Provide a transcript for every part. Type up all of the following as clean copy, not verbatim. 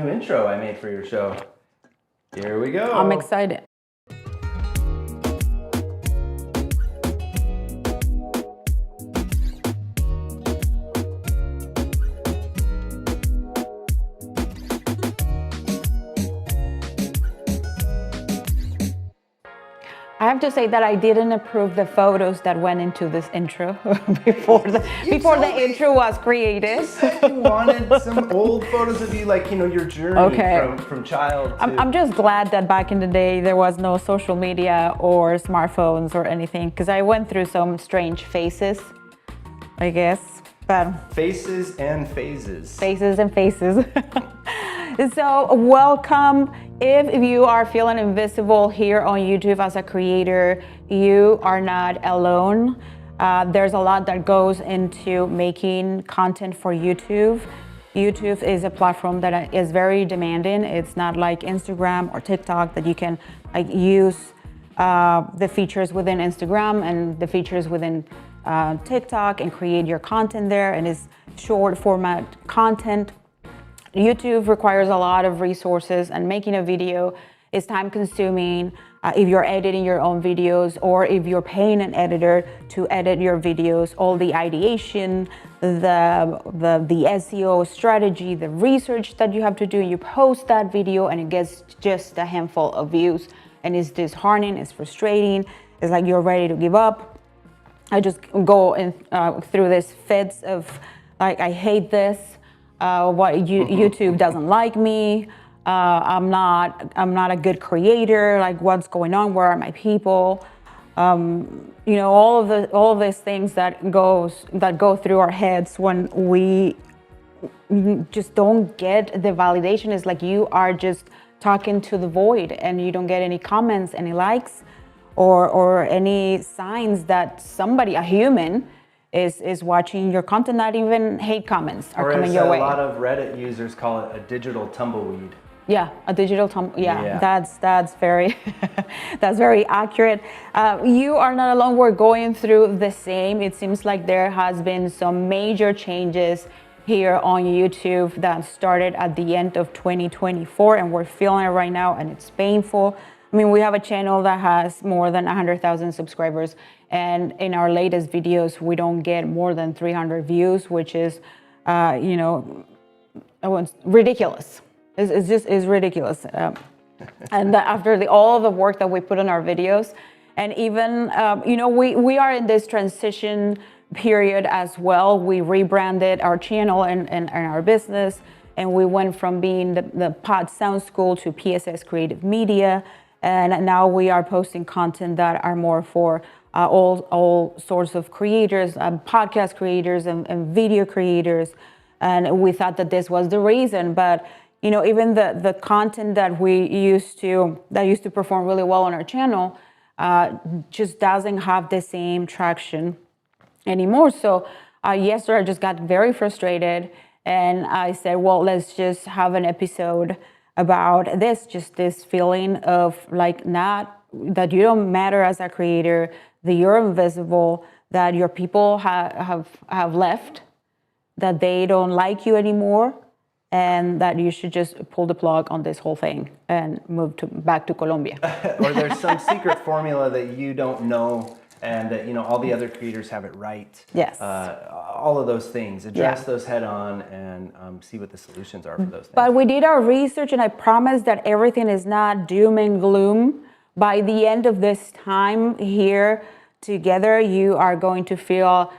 New intro I made for your show. Here we go. I'm excited. I have to say that I didn't approve the photos that went into this intro before the intro was created. You said you wanted some old photos of you, like, your journey from child to... I'm just glad that back in the day there was no social media or smartphones or anything, because I went through some strange phases, I guess. But faces and phases. Faces and faces. So welcome. If you are feeling invisible here on YouTube as a creator, you are not alone. There's a lot that goes into making content for YouTube. YouTube is a platform that is very demanding. It's not like Instagram or TikTok that you can use the features within Instagram and the features within TikTok and create your content there, and it's short format content. YouTube requires a lot of resources, and making a video is time consuming if you're editing your own videos, or if you're paying an editor to edit your videos. All the ideation, the SEO strategy, the research that you have to do. You post that video and it gets just a handful of views, and it's disheartening, it's frustrating, it's like you're ready to give up. I just go through this fits of like, I hate this. YouTube doesn't like me. I'm not a good creator. Like, what's going on? Where are my people? All of these things that go through our heads when we just don't get the validation. It's like you are just talking to the void, and you don't get any comments, any likes, or any signs that somebody, a human, is watching your content. Not even hate comments are coming your way. A lot of Reddit users call it a digital tumbleweed. Yeah, a digital tumbleweed. Yeah, that's very that's very accurate. You are not alone. We're going through the same. It seems like there has been some major changes here on YouTube that started at the end of 2024, and we're feeling it right now, and it's painful. I mean, we have a channel that has more than 100,000 subscribers, and in our latest videos, we don't get more than 300 views, which is, ridiculous. It's ridiculous. And after all the work that we put on our videos, and even, we are in this transition period as well. We rebranded our channel and our business, and we went from being the Pod Sound School to PSS Creative Media. And now we are posting content that are more for all sorts of creators, podcast creators and video creators. And we thought that this was the reason, but even the content that used to perform really well on our channel just doesn't have the same traction anymore. So yesterday I just got very frustrated, and I said, well, let's just have an episode about this feeling of like, not that you don't matter as a creator, that you're invisible, that your people have left, that they don't like you anymore, and that you should just pull the plug on this whole thing and move back to Colombia. Or there's some secret formula that you don't know, and that all the other creators have it right. Yes. All of those things, address those head on, and see what the solutions are for those things. But we did our research, and I promise that everything is not doom and gloom. By the end of this time here together, you are going to feel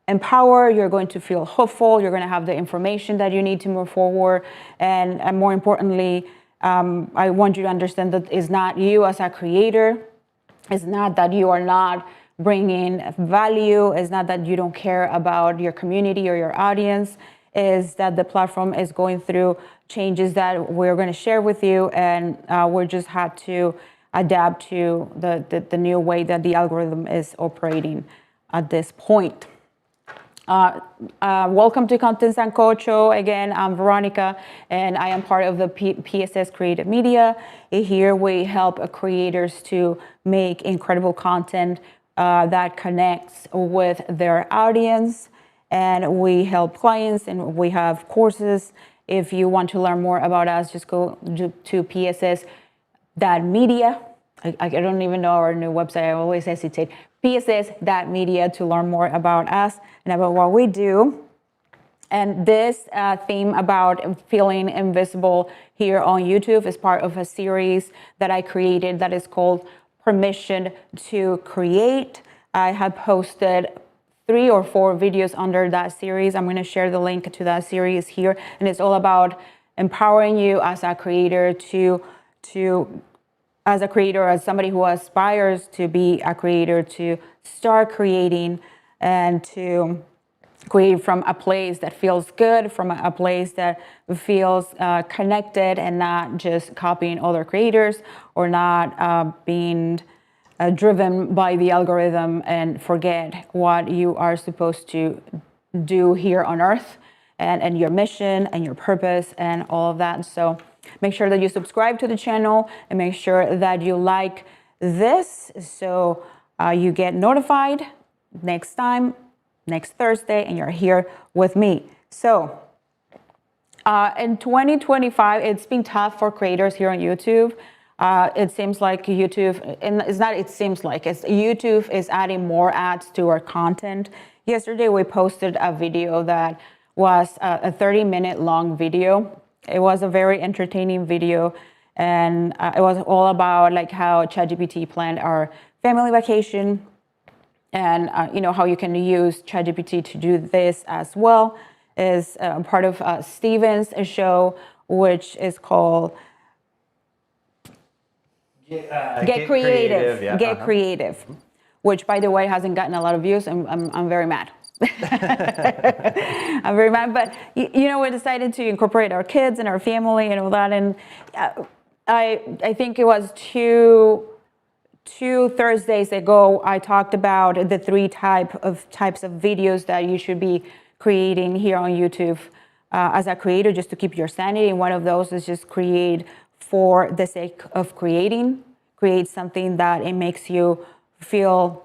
empowered, you're going to feel hopeful, you're going to have the information that you need to move forward. And more importantly, I want you to understand that it's not you as a creator. It's not that you are not bringing value. It's not that you don't care about your community or your audience. Is that the platform is going through changes that we're going to share with you, and we just had to adapt to the new way that the algorithm is operating at this point. Welcome to Content Sancocho. Again, I'm Veronica, and I am part of the PSS Creative Media. Here we help creators to make incredible content that connects with their audience, and we help clients, and we have courses If you want to learn more about us, just go to pss.media. I don't even know our new website. I always hesitate. pss.media to learn more about us and about what we do. And this theme about feeling invisible here on YouTube is part of a series that I created that is called Permission to Create. I have posted 3 or 4 videos under that series. I'm going to share the link to that series here. And it's all about empowering you as a creator as somebody who aspires to be a creator, to start creating and to create from a place that feels good, from a place that feels connected, and not just copying other creators or not being driven by the algorithm and forget what you are supposed to do here on earth and your mission and your purpose and all of that. So make sure that you subscribe to the channel and make sure that you like this so you get notified next time, next Thursday, and you're here with me. So in 2025, it's been tough for creators here on YouTube. It seems like YouTube, and it's not, it seems like, it's YouTube is adding more ads to our content. Yesterday, we posted a video that was a 30-minute long video. It was a very entertaining video, and it was all about like how ChatGPT planned our family vacation, and how you can use ChatGPT to do this as well. Is part of Steven's show, which is called Get Creative. Yeah. Get Creative, which, by the way, hasn't gotten a lot of views, and I'm very mad. I'm very mad, but we decided to incorporate our kids and our family and all that, and I think it was two Thursdays ago, I talked about the 3 types of videos that you should be creating here on YouTube as a creator, just to keep your sanity. And one of those is just create for the sake of creating. Create something that it makes you feel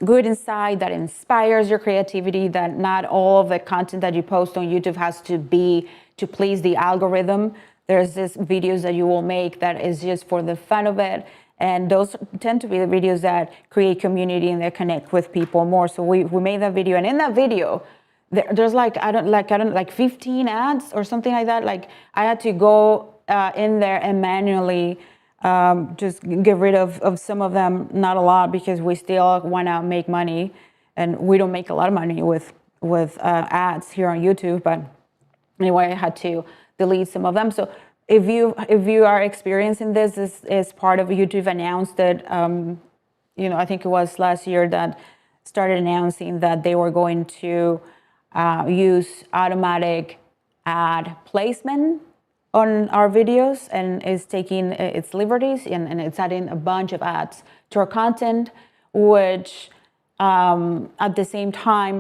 good inside, that inspires your creativity, that not all of the content that you post on YouTube has to be to please the algorithm. There's this videos that you will make that is just for the fun of it. And those tend to be the videos that create community and that connect with people more. So we made that video, and in that video, there's like 15 ads or something like that. Like I had to go in there and manually just get rid of some of them, not a lot, because we still want to make money, and we don't make a lot of money with ads here on YouTube. But anyway, I had to delete some of them. So if you are experiencing this is part of YouTube announced that I think it was last year that started announcing that they were going to use automatic ad placement on our videos, and is taking its liberties and it's adding a bunch of ads to our content, which at the same time,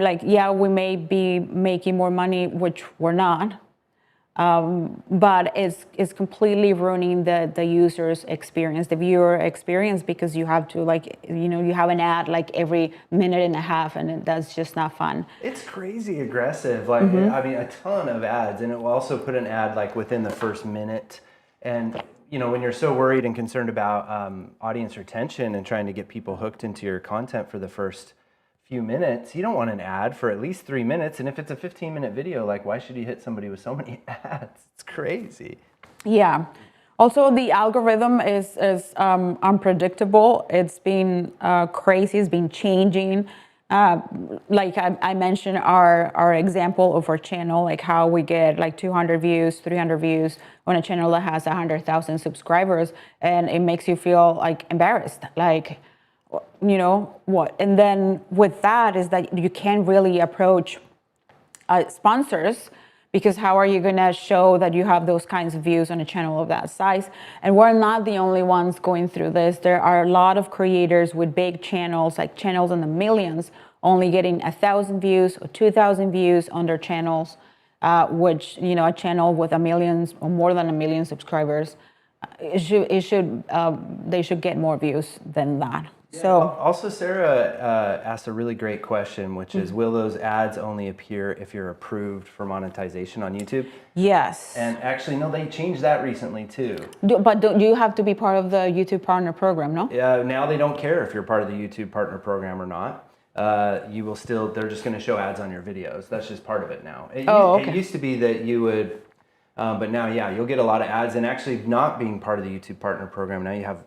we may be making more money, which we're not. But it's completely ruining the user's experience, the viewer experience, because you have to you have an ad like every minute and a half, and that's just not fun. It's crazy aggressive. I mean, a ton of ads, and it will also put an ad like within the first minute. And when you're so worried and concerned about audience retention and trying to get people hooked into your content for the first few minutes, you don't want an ad for at least 3 minutes. And if it's a 15-minute video, why should you hit somebody with so many ads? It's crazy. Yeah. Also, the algorithm is unpredictable. It's been crazy. It's been changing. Like I mentioned our example of our channel, like how we get 200 views, 300 views on a channel that has 100,000 subscribers, and it makes you feel embarrassed, what? And then with that is that you can't really approach sponsors, because how are you going to show that you have those kinds of views on a channel of that size? And we're not the only ones going through this. There are a lot of creators with big channels, like channels in the millions, only getting 1,000 views or 2,000 views on their channels, which, a channel with 1 million or more than 1 million subscribers, they should get more views than that. So Also, Sarah asked a really great question, which is, will those ads only appear if you're approved for monetization on YouTube? yes. And actually, no, they changed that recently too. But do you have to be part of the YouTube Partner Program, no? Now they don't care if you're part of the YouTube Partner Program or not. You will still, they're just going to show ads on your videos. That's just part of it now. It used to be that you would, but now, yeah, you'll get a lot of ads. And actually, not being part of the YouTube Partner Program, now you have,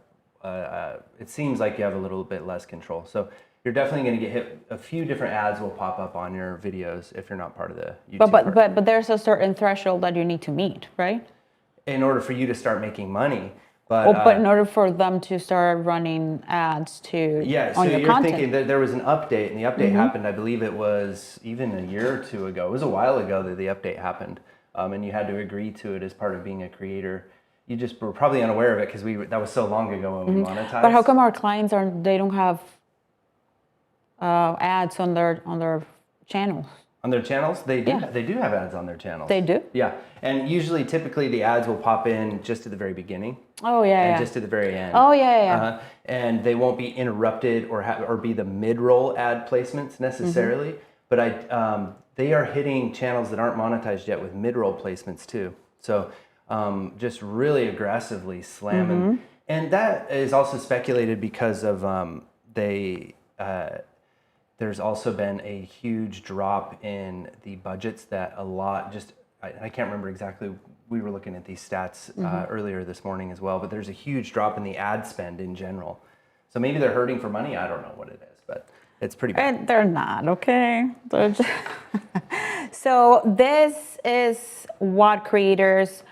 it seems like you have a little bit less control. So you're definitely going to get hit. A few different ads will pop up on your videos if you're not part of the YouTube Partner. But there's a certain threshold that you need to meet, right? In order for you to start making money. But in order for them to start running ads so on your you're content. thinking that there was an update, and the update happened, I believe it was even a year or two ago. It was a while ago that the update happened, and you had to agree to it as part of being a creator. You just were probably unaware of it because that was so long ago when we monetized. But how come our clients they don't have ads on their channels? On their channels, they do have ads on their channels. They do? Yeah, and usually, typically, the ads will pop in just at the very beginning. Oh yeah, and just at the very end. Oh yeah. And they won't be interrupted or be the mid-roll ad placements necessarily. But they are hitting channels that aren't monetized yet with mid-roll placements too. So just really aggressively slamming. And that is also speculated because of there's also been a huge drop in the budgets that I can't remember exactly. We were looking at these stats earlier this morning as well, but there's a huge drop in the ad spend in general. So maybe they're hurting for money. I don't know what it is, but it's pretty bad. And they're not, okay? So this is what creators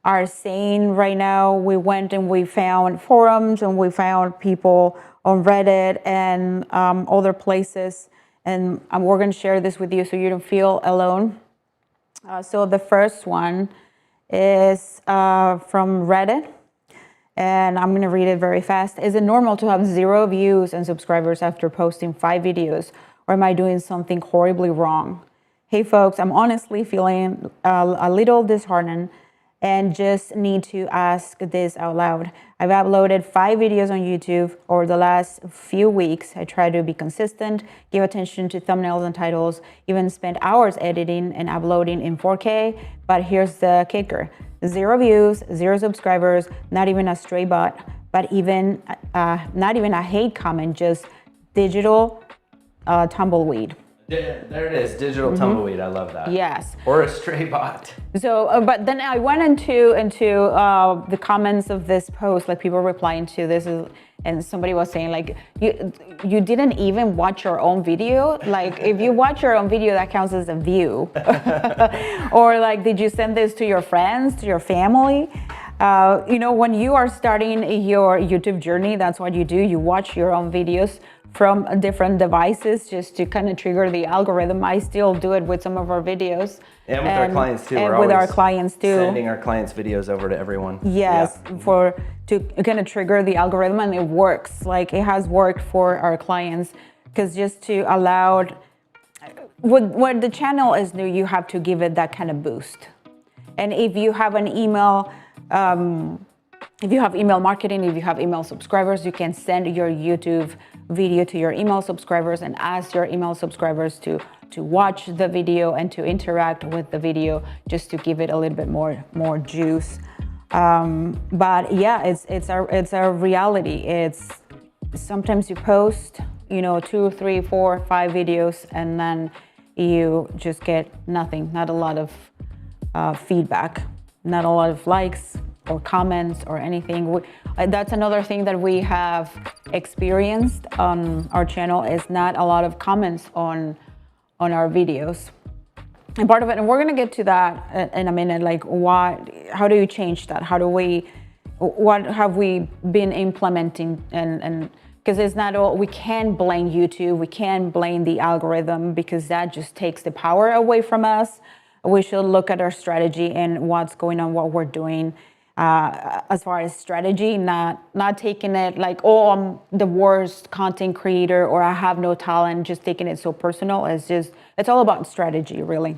are saying right now. We went and we found forums and we found people on Reddit and other places. And we're going to share this with you so you don't feel alone. So the first one is from Reddit. And I'm going to read it very fast. Is it normal to have 0 views and subscribers after posting 5 videos? Or am I doing something horribly wrong? Hey folks, I'm honestly feeling a little disheartened and just need to ask this out loud. I've uploaded 5 videos on YouTube over the last few weeks. I try to be consistent, give attention to thumbnails and titles, even spend hours editing and uploading in 4K. But here's the kicker. 0 views, 0 subscribers, not even a stray bot, but even not even a hate comment, just digital tumbleweed. There it is, digital tumbleweed. I love that. Yes. Or a stray bot. So, but then I went into the comments of this post, like people replying to this, and somebody was saying like, you didn't even watch your own video. Like, if you watch your own video, that counts as a view. Or like, did you send this to your friends, to your family? When you are starting your YouTube journey, that's what you do. You watch your own videos from different devices just to kind of trigger the algorithm. I still do it with some of our videos. And with our clients too. And with our clients too. Sending our clients' videos over to everyone. Yes, to kind of trigger the algorithm, and it works. Like, it has worked for our clients, because just to allow, when the channel is new, you have to give it that kind of boost. And if you have an email, if you have email marketing, if you have email subscribers, you can send your YouTube video to your email subscribers and ask your email subscribers to watch the video and to interact with the video, just to give it a little bit more juice. But yeah, it's a reality. It's sometimes you post 2, 3, 4, 5 videos, and then you just get nothing, not a lot of feedback, not a lot of likes or comments or anything. That's another thing that we have experienced on our channel, is not a lot of comments on our videos. And part of it, and we're gonna get to that in a minute, like how do you change that? What have we been implementing? And because it's not all, we can't blame YouTube, we can't blame the algorithm, because that just takes the power away from us. We should look at our strategy and what's going on, what we're doing. As far as strategy, not taking it like, oh, I'm the worst content creator, or I have no talent, just taking it so personal. It's all about strategy, really.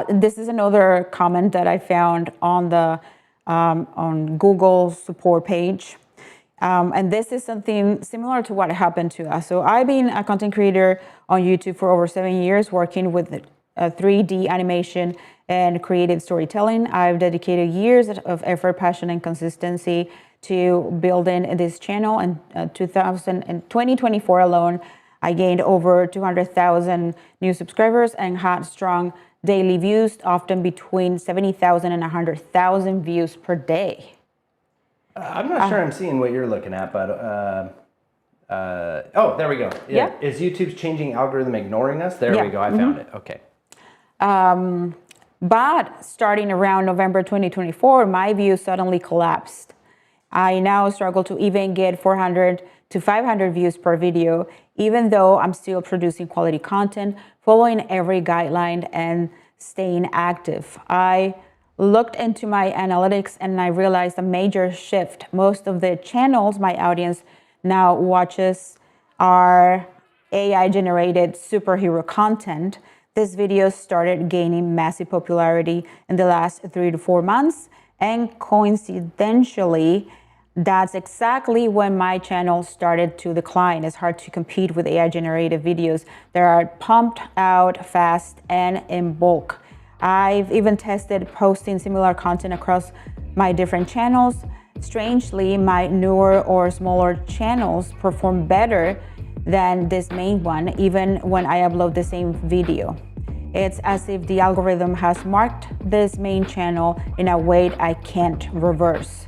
This is another comment that I found on the on Google's support page. And this is something similar to what happened to us. So I've been a content creator on YouTube for over 7 years, working with 3D animation and creative storytelling. I've dedicated years of effort, passion, and consistency to building this channel. In 2024 alone, I gained over 200,000 new subscribers and had strong daily views, often between 70,000 and 100,000 views per day. I'm not sure I'm seeing what you're looking at, but oh, there we go. Yeah. Is YouTube's changing algorithm ignoring us? There we go. I found it. Okay. But starting around November 2024, my views suddenly collapsed. I now struggle to even get 400 to 500 views per video, even though I'm still producing quality content, following every guideline, and staying active. I looked into my analytics and I realized a major shift. Most of the channels my audience now watches are AI-generated superhero content. This video started gaining massive popularity in the last 3 to 4 months, and coincidentally, that's exactly when my channel started to decline. It's hard to compete with AI-generated videos that are pumped out fast and in bulk. I've even tested posting similar content across my different channels. Strangely, my newer or smaller channels perform better than this main one, even when I upload the same video. It's as if the algorithm has marked this main channel in a way I can't reverse.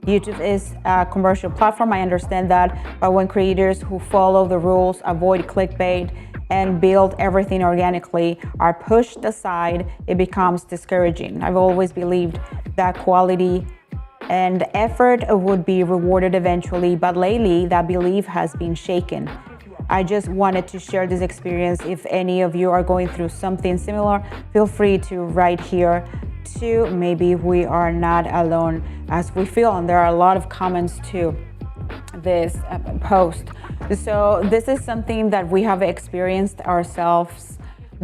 YouTube is a commercial platform, I understand that, but when creators who follow the rules, avoid clickbait, and build everything organically are pushed aside, it becomes discouraging. I've always believed that quality and effort would be rewarded eventually, but lately that belief has been shaken. I just wanted to share this experience. If any of you are going through something similar, feel free to write here too. Maybe we are not alone as we feel. And there are a lot of comments to this post. So this is something that we have experienced ourselves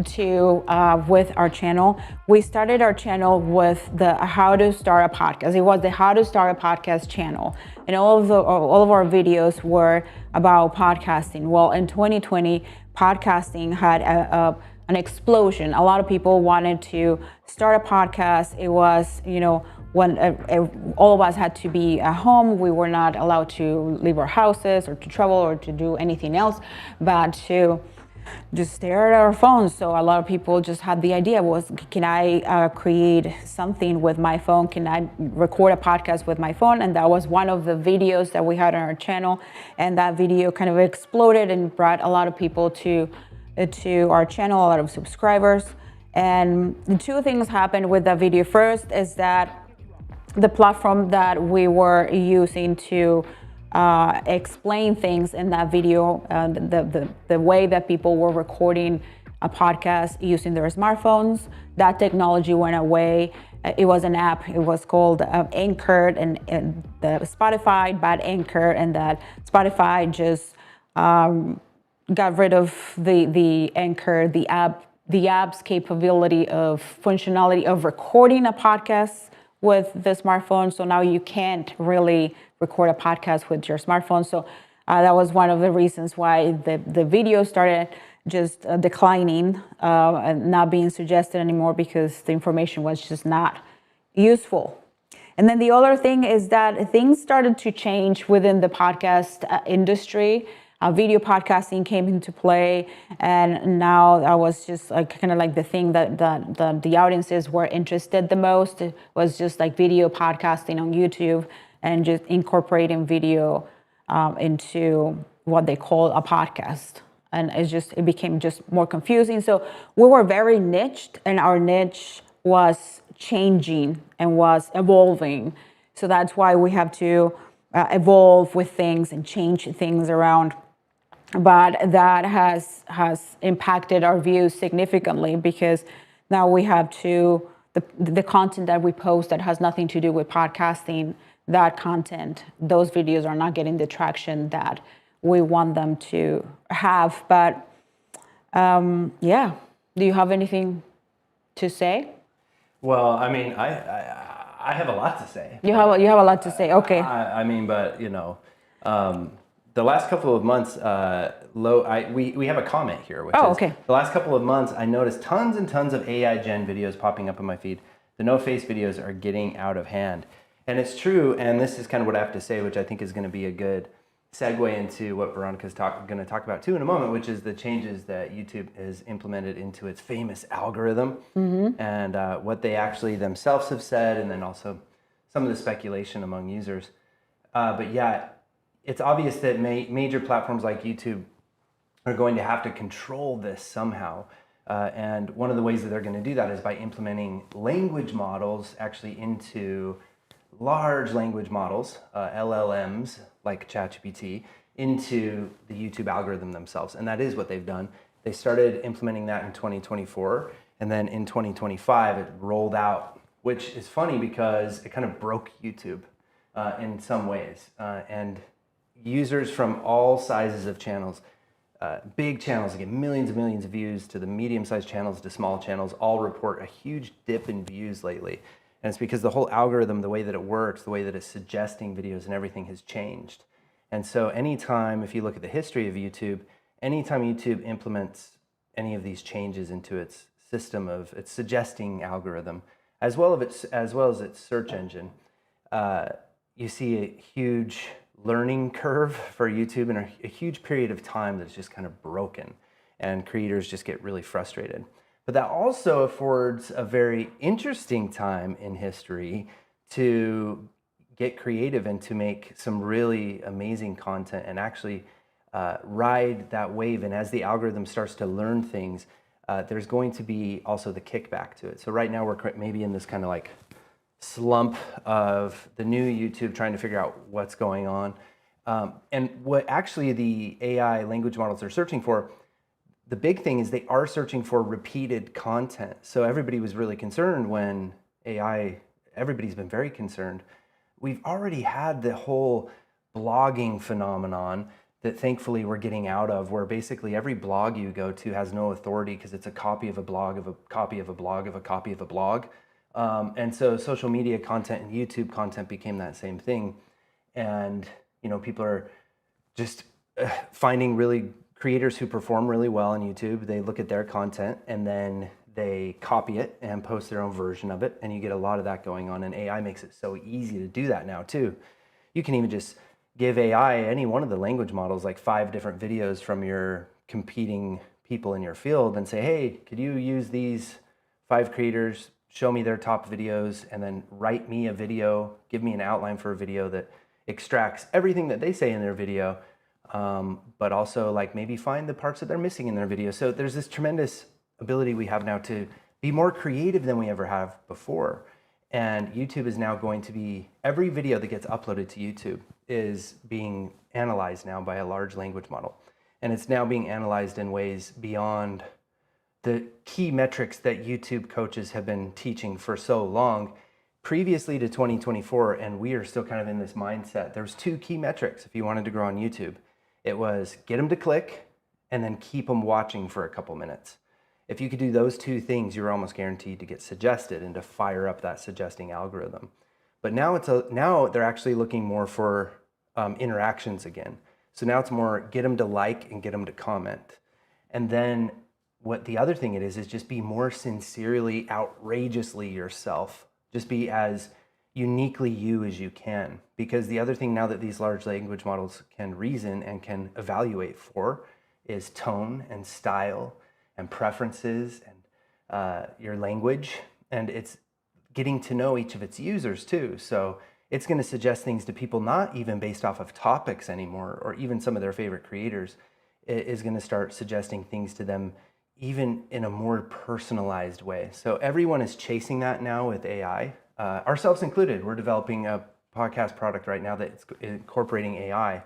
to with our channel. We started our channel with the how to start a podcast. It was the how to start a podcast channel, and all of our videos were about podcasting. Well, in 2020, podcasting had an explosion. A lot of people wanted to start a podcast. It was, when all of us had to be at home. We were not allowed to leave our houses or to travel or to do anything else but to just stare at our phones. So a lot of people just had the idea was, can I create something with my phone? Can I record a podcast with my phone? And that was one of the videos that we had on our channel. And that video kind of exploded and brought a lot of people to our channel, a lot of subscribers. And the two things happened with that video. First is that the platform that we were using to explain things in that video, the way that people were recording a podcast using their smartphones, that technology went away. It was an app. It was called Anchor, and the Spotify bought Anchor, and that Spotify just got rid of the Anchor, the app's capability of functionality of recording a podcast with the smartphone. So now you can't really record a podcast with your smartphone. So that was one of the reasons why the video started just declining and not being suggested anymore, because the information was just not useful. And then the other thing is that things started to change within the podcast industry. Video podcasting came into play, and now that was just like kind of like the thing that the audiences were interested the most. It was just like video podcasting on YouTube and just incorporating video into what they call a podcast. And it became just more confusing. So we were very niched, and our niche was changing and was evolving. So that's why we have to evolve with things and change things around. But that has impacted our views significantly, because now we have to, the content that we post that has nothing to do with podcasting, that content, those videos are not getting the traction that we want them to have. But yeah, do you have anything to say? Well, I mean, I have a lot to say. You have a lot to say. Okay. I mean, but The last couple of months, we have a comment here, which Oh, is okay. the last couple of months, I noticed tons and tons of AI gen videos popping up in my feed. The no face videos are getting out of hand. And it's true, and this is kind of what I have to say, which I think is going to be a good segue into what Veronica's going to talk about too in a moment, which is the changes that YouTube has implemented into its famous algorithm, and what they actually themselves have said, and then also some of the speculation among users. But yeah, it's obvious that major platforms like YouTube are going to have to control this somehow. And one of the ways that they're going to do that is by implementing language models actually into large language models, LLMs like ChatGPT, into the YouTube algorithm themselves. And that is what they've done. They started implementing that in 2024, and then in 2025 it rolled out, which is funny because it kind of broke YouTube in some ways. And users from all sizes of channels, big channels that get millions and millions of views to the medium-sized channels to small channels, all report a huge dip in views lately. And it's because the whole algorithm, the way that it works, the way that it's suggesting videos and everything has changed. And so anytime, if you look at the history of YouTube, anytime YouTube implements any of these changes into its system of its suggesting algorithm, as well as its search engine, you see a huge learning curve for YouTube and a huge period of time that's just kind of broken, and creators just get really frustrated. But that also affords a very interesting time in history to get creative and to make some really amazing content and actually ride that wave. And as the algorithm starts to learn things, there's going to be also the kickback to it. So right now we're maybe in this kind of like slump of the new YouTube trying to figure out what's going on. And what actually the AI language models are searching for, the big thing is they are searching for repeated content. So everybody was really concerned when everybody's been very concerned. We've already had the whole blogging phenomenon that thankfully we're getting out of, where basically every blog you go to has no authority because it's a copy of a blog of a copy of a blog of a copy of a blog. And so social media content and YouTube content became that same thing. And, people are just finding really creators who perform really well on YouTube. They look at their content and then they copy it and post their own version of it. And you get a lot of that going on. And AI makes it so easy to do that now too. You can even just give AI, any one of the language models, like 5 different videos from your competing people in your field and say, hey, could you use these 5 creators, show me their top videos, and then write me a video, give me an outline for a video that extracts everything that they say in their video, but also like maybe find the parts that they're missing in their video. So there's this tremendous ability we have now to be more creative than we ever have before. And YouTube is now going to be, every video that gets uploaded to YouTube is being analyzed now by a large language model. And it's now being analyzed in ways beyond the key metrics that YouTube coaches have been teaching for so long, previously to 2024, and we are still kind of in this mindset. There's 2 key metrics if you wanted to grow on YouTube. It was get them to click and then keep them watching for a couple minutes. If you could do those 2 things, you're almost guaranteed to get suggested and to fire up that suggesting algorithm. But now now they're actually looking more for interactions again. So now it's more get them to like and get them to comment. And then what the other thing it is just be more sincerely, outrageously yourself. Just be as uniquely you as you can. Because the other thing now that these large language models can reason and can evaluate for is tone and style and preferences and your language. And it's getting to know each of its users too. So it's going to suggest things to people not even based off of topics anymore, or even some of their favorite creators. It is going to start suggesting things to them even in a more personalized way. So everyone is chasing that now with AI, ourselves included. We're developing a podcast product right now that's incorporating AI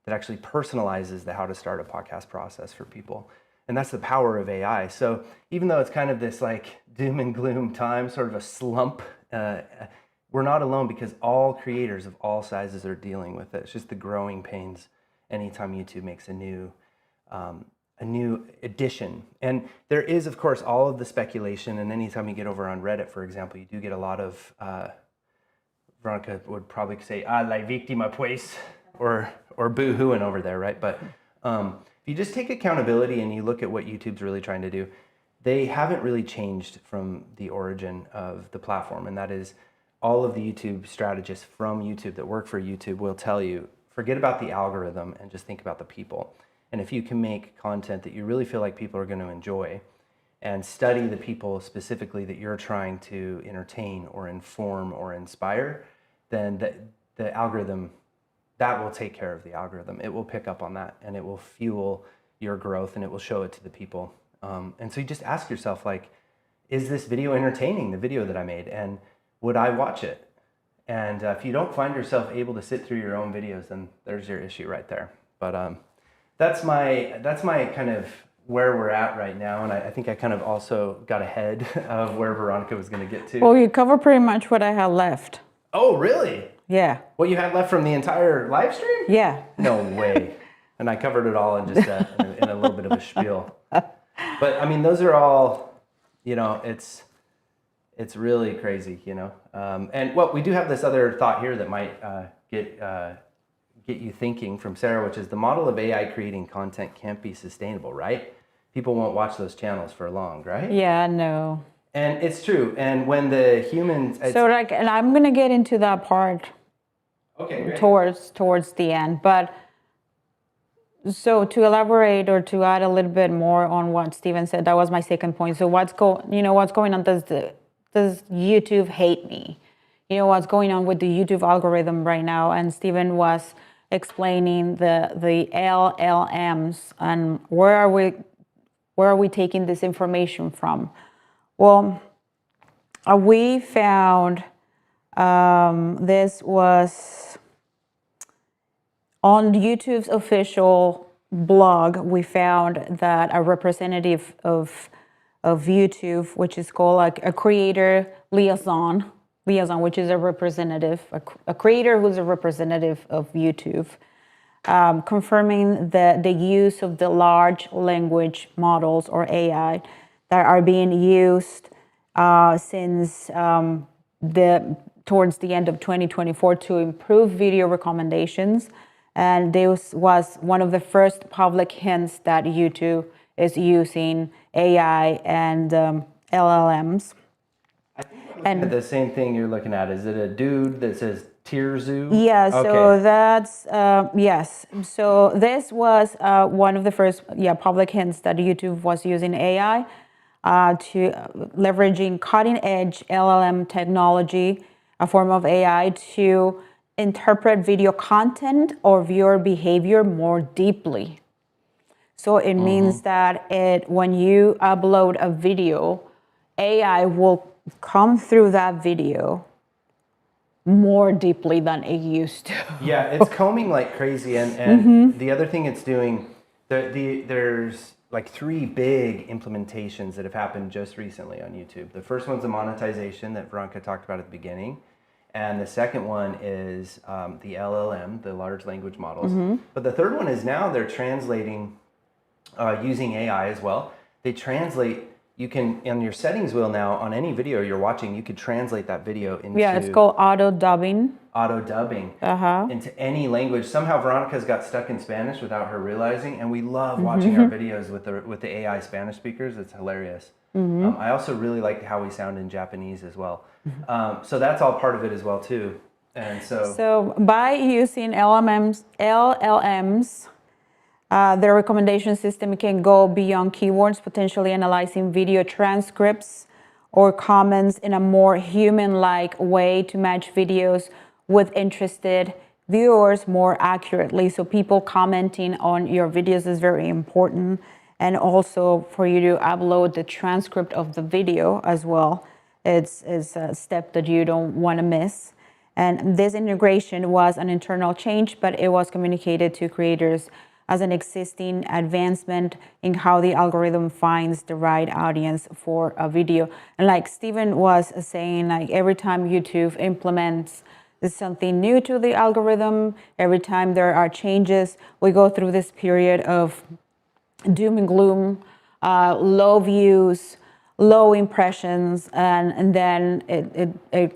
that actually personalizes the how to start a podcast process for people. And that's the power of AI. So even though it's kind of this like doom and gloom time, sort of a slump, we're not alone, because all creators of all sizes are dealing with it. It's just the growing pains anytime YouTube makes a new addition. And there is, of course, all of the speculation. And anytime you get over on Reddit, for example, you do get a lot of, Veronica would probably say, la víctima pues, or or boo-hooing over there, right? But if you just take accountability and you look at what YouTube's really trying to do, they haven't really changed from the origin of the platform, and that is all of the YouTube strategists from YouTube that work for YouTube will tell you, forget about the algorithm and just think about the people. And if you can make content that you really feel like people are going to enjoy and study the people specifically that you're trying to entertain or inform or inspire, then the algorithm, that will take care of the algorithm. It will pick up on that and it will fuel your growth and it will show it to the people. And so you just ask yourself, like, is this video entertaining, the video that I made? And would I watch it? And if you don't find yourself able to sit through your own videos, then there's your issue right there. But that's my kind of where we're at right now. And I think I kind of also got ahead of where Veronica was going to get to. Well, you cover pretty much what I had left. Oh, really? Yeah. What you had left from the entire live stream? Yeah. No way. And I covered it all in just in a little bit of a spiel. But I mean, those are all, you know, it's really crazy, you know. And well, we do have this other thought here that might get you thinking from Sarah, which is the model of AI creating content can't be sustainable, right? People won't watch those channels for long, right? Yeah, no. And it's true. And when the humans, So like, and I'm gonna get into that part. Okay, great. Towards the end, but so to elaborate or to add a little bit more on what Steven said, that was my second point. So what's going on? Does YouTube hate me? You know, what's going on with the YouTube algorithm right now? And Steven was explaining the LLMs and where are we taking this information from? Well, we found this was on YouTube's official blog. We found that a representative of YouTube, which is called like a creator liaison, which is a representative, a creator who's a representative of YouTube, confirming the use of the large language models or AI that are being used since towards the end of 2024 to improve video recommendations. And this was one of the first public hints that YouTube is using AI and LLMs. I think the same thing you're looking at. Is it a dude that says Tier Zoo? Yeah, so that's, yes. So this was one of the first public hints that YouTube was using AI to leveraging cutting edge LLM technology, a form of AI, to interpret video content or viewer behavior more deeply. So it means that when you upload a video, AI will come through that video more deeply than it used to. Yeah, it's combing like crazy. And the other thing it's doing, there's like 3 big implementations that have happened just recently on YouTube. The first one's the monetization that Veronica talked about at the beginning. And the second one is the LLM, the large language models. But the third one is now they're translating using AI as well. They translate, you can, in your settings wheel now, on any video you're watching, you could translate that video into... Yeah, it's called auto-dubbing. Auto-dubbing into any language. Somehow Veronica's got stuck in Spanish without her realizing, and we love watching our videos with the AI Spanish speakers. It's hilarious. I also really like how we sound in Japanese as well. So that's all part of it as well too. And so by using LLMs, their recommendation system can go beyond keywords, potentially analyzing video transcripts or comments in a more human-like way to match videos with interested viewers more accurately. So people commenting on your videos is very important. And also for you to upload the transcript of the video as well. It's a step that you don't want to miss. And this integration was an internal change, but it was communicated to creators as an existing advancement in how the algorithm finds the right audience for a video. And like Steven was saying, like every time YouTube implements something new to the algorithm, every time there are changes, we go through this period of doom and gloom, low views, low impressions, and then it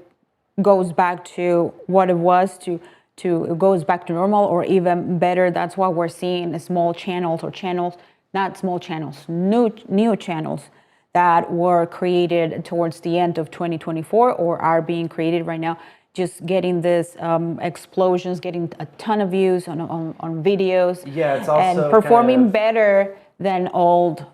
goes back to what it was to it goes back to normal, or even better. That's why we're seeing small channels, or channels, not small channels, new channels that were created towards the end of 2024 or are being created right now, just getting this explosions, getting a ton of views on videos. Yeah, it's also and performing better than old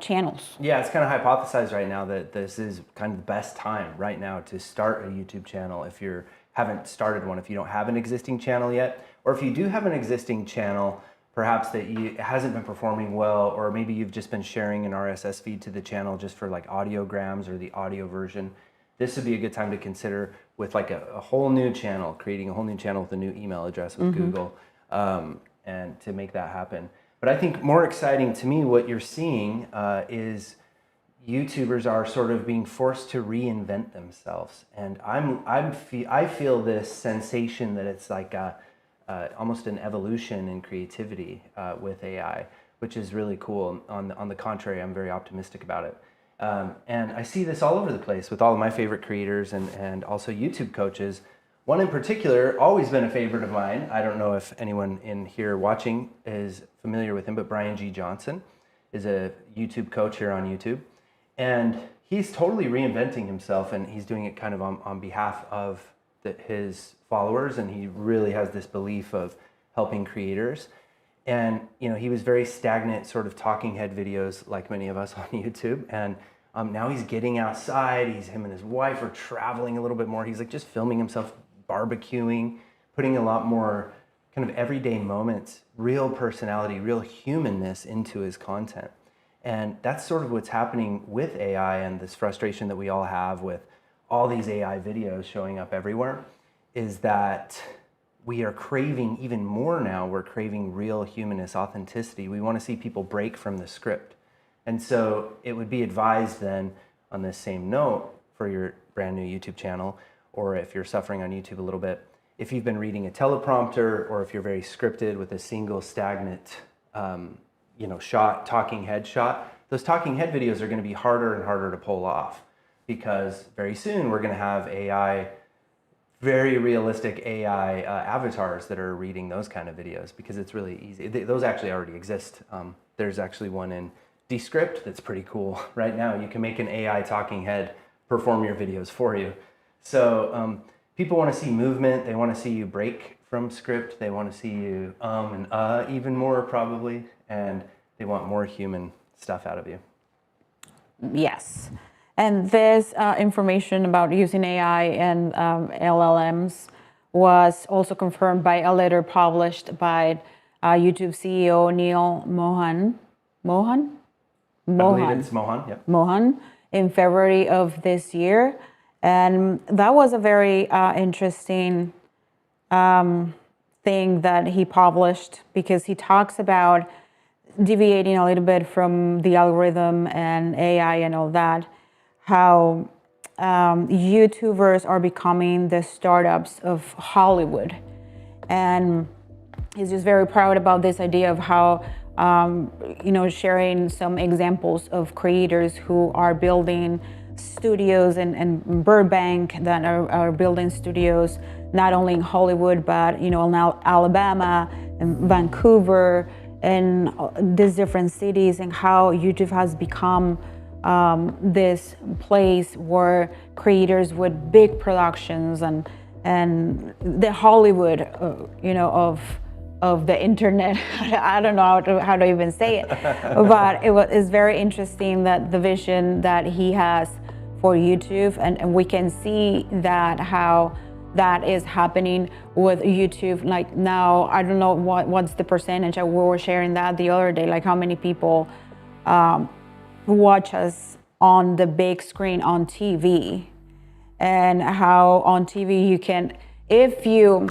channels. Yeah, it's kind of hypothesized right now that this is kind of the best time right now to start a YouTube channel if you haven't started one, if you don't have an existing channel yet, or if you do have an existing channel, perhaps that it hasn't been performing well, or maybe you've just been sharing an RSS feed to the channel just for like audiograms or the audio version. This would be a good time to consider with like a whole new channel, creating a whole new channel with a new email address with Google, and to make that happen. But I think more exciting to me, what you're seeing is YouTubers are sort of being forced to reinvent themselves, and I feel this sensation that it's like almost an evolution in creativity with AI, which is really cool. On the contrary, I'm very optimistic about it, and I see this all over the place with all of my favorite creators and also YouTube coaches. One in particular, always been a favorite of mine. I don't know if anyone in here watching is familiar with him, but Brian G. Johnson is a YouTube coach here on YouTube. And he's totally reinventing himself, and he's doing it kind of on behalf of his followers. And he really has this belief of helping creators. And, you know, he was very stagnant, sort of talking head videos like many of us on YouTube. And now he's getting outside. Him and his wife are traveling a little bit more. He's like just filming himself barbecuing, putting a lot more kind of everyday moments, real personality, real humanness into his content. And that's sort of what's happening with AI and this frustration that we all have with all these AI videos showing up everywhere, is that we are craving even more now. We're craving real humanness, authenticity. We want to see people break from the script. And so it would be advised then, on this same note, for your brand new YouTube channel, or if you're suffering on YouTube a little bit, if you've been reading a teleprompter, or if you're very scripted with a single stagnant talking head shot, those talking head videos are going to be harder and harder to pull off, because very soon we're going to have AI, very realistic AI avatars that are reading those kind of videos, because it's really easy. Those actually already exist. There's actually one in Descript that's pretty cool right now. You can make an AI talking head perform your videos for you. So people want to see movement. They want to see you break from script. They want to see you and even more probably, and they want more human stuff out of you. Yes. And this information about using AI and LLMs was also confirmed by a letter published by YouTube CEO Neil Mohan. I believe it's Mohan, yep. Mohan, in February of this year. And that was a very interesting thing that he published, because he talks about deviating a little bit from the algorithm and AI and all that, how YouTubers are becoming the startups of Hollywood. And he's just very proud about this idea of how, sharing some examples of creators who are building studios in Burbank, that are building studios not only in Hollywood, but in Alabama and Vancouver and these different cities, and how YouTube has become this place where creators with big productions and the Hollywood of the internet. I don't know how to even say it, but it's very interesting that the vision that he has for YouTube, and we can see that how that is happening with YouTube. Like now, I don't know what's the percentage. We were sharing that the other day, like how many people watch us on the big screen on TV, and how on TV you can, if you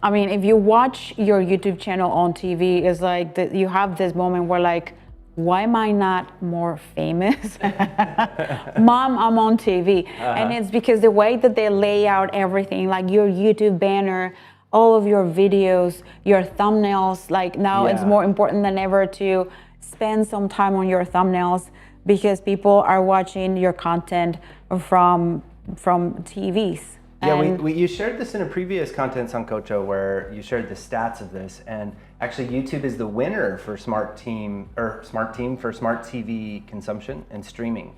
watch your YouTube channel on TV, it's like you have this moment where like, why am I not more famous? Mom, I'm on TV. And it's because the way that they lay out everything, like your YouTube banner, all of your videos, your thumbnails, like now it's more important than ever to spend some time on your thumbnails, because people are watching your content from TVs. Yeah, you shared this in a previous Content Sancocho where you shared the stats of this, and actually YouTube is the winner for smart team for smart TV consumption and streaming,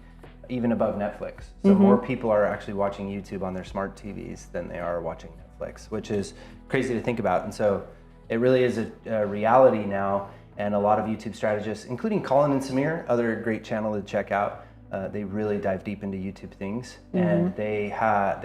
even above Netflix. So more people are actually watching YouTube on their smart TVs than they are watching Netflix, which is crazy to think about. And so it really is a reality now, and a lot of YouTube strategists, including Colin and Samir, other great channel to check out, they really dive deep into YouTube things, and they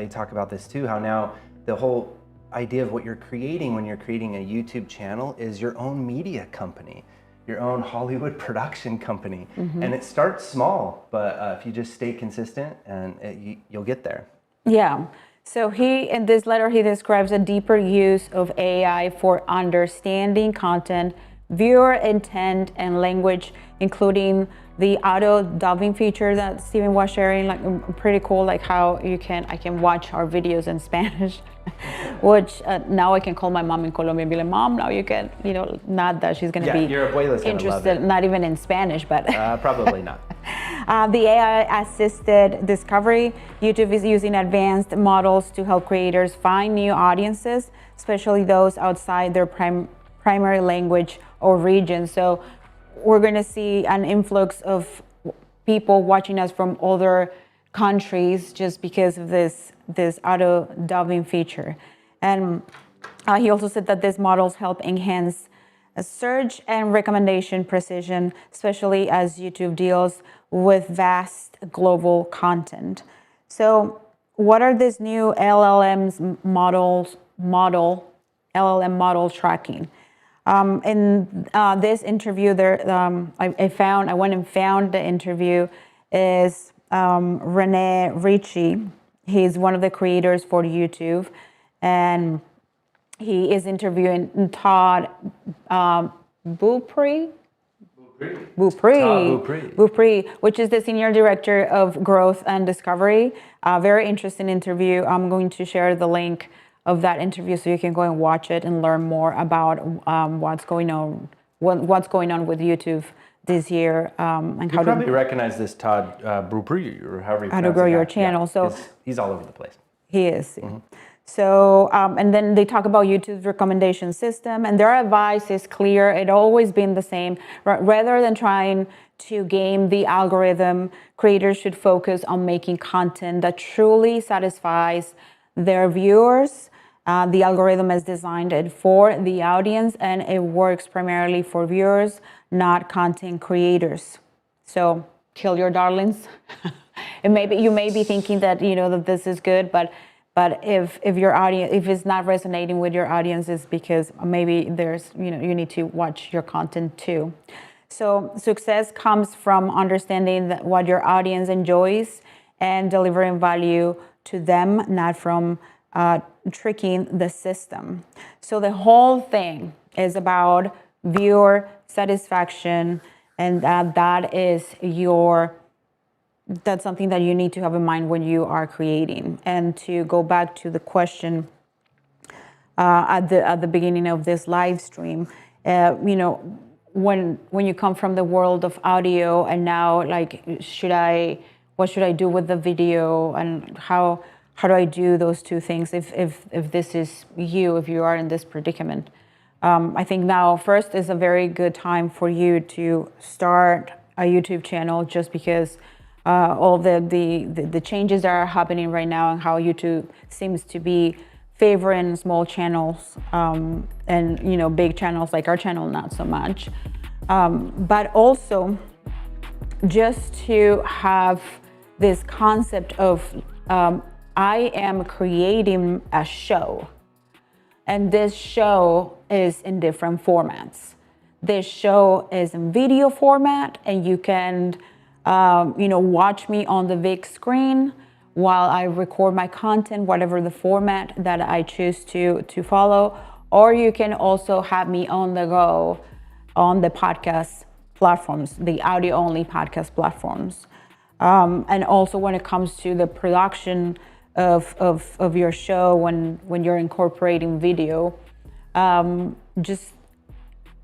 talk about this too, how now the whole idea of what you're creating when you're creating a YouTube channel is your own media company, your own Hollywood production company. And it starts small, but if you just stay consistent, and you'll get there. Yeah. So in this letter, he describes a deeper use of AI for understanding content, viewer intent, and language, including the auto dubbing feature that Steven was sharing, like pretty cool, like how I can watch our videos in Spanish, which now I can call my mom in Colombia and be like, Mom, now you can, not that she's going to be your abuela's gonna interested, love it. not even in Spanish, but Probably not. the AI-assisted discovery, YouTube is using advanced models to help creators find new audiences, especially those outside their primary language or region. So we're going to see an influx of people watching us from other countries just because of this auto dubbing feature. And he also said that these models help enhance search and recommendation precision, especially as YouTube deals with vast global content. So what are these new LLM model tracking? In this interview, I went and found the interview is Rene Ricci. He's one of the creators for YouTube, and he is interviewing Todd Beaupre, which is the Senior Director of Growth and Discovery. Very interesting interview. I'm going to share the link of that interview so you can go and watch it and learn more about what's going on with YouTube this year, and you probably recognize this Todd Beaupre, or however you pronounce it. How to grow your channel. Yeah, so he's all over the place. He is. So, and then they talk about YouTube's recommendation system, and their advice is clear. It always been the same. Rather than trying to game the algorithm, creators should focus on making content that truly satisfies their viewers. The algorithm is designed for the audience, and it works primarily for viewers, not content creators. So kill your darlings. You may be thinking that that this is good, but if your audience, if it's not resonating with your audience, it's because maybe there's you need to watch your content too. So success comes from understanding what your audience enjoys and delivering value to them, not from tricking the system. So the whole thing is about viewer satisfaction, and that's something that you need to have in mind when you are creating. And to go back to the question at the beginning of this live stream, when you come from the world of audio and now, like, what should I do with the video, and how do I do those two things if this is if you are in this predicament? I think now first is a very good time for you to start a YouTube channel, just because all the changes that are happening right now, and how YouTube seems to be favoring small channels, and big channels like our channel not so much, but also just to have this concept of I am creating a show, and this show is in different formats. This show is in video format, and you can watch me on the big screen while I record my content, whatever the format that I choose to follow. Or you can also have me on the go on the podcast platforms, the audio only podcast platforms. And also when it comes to the production of your show, when you're incorporating video, just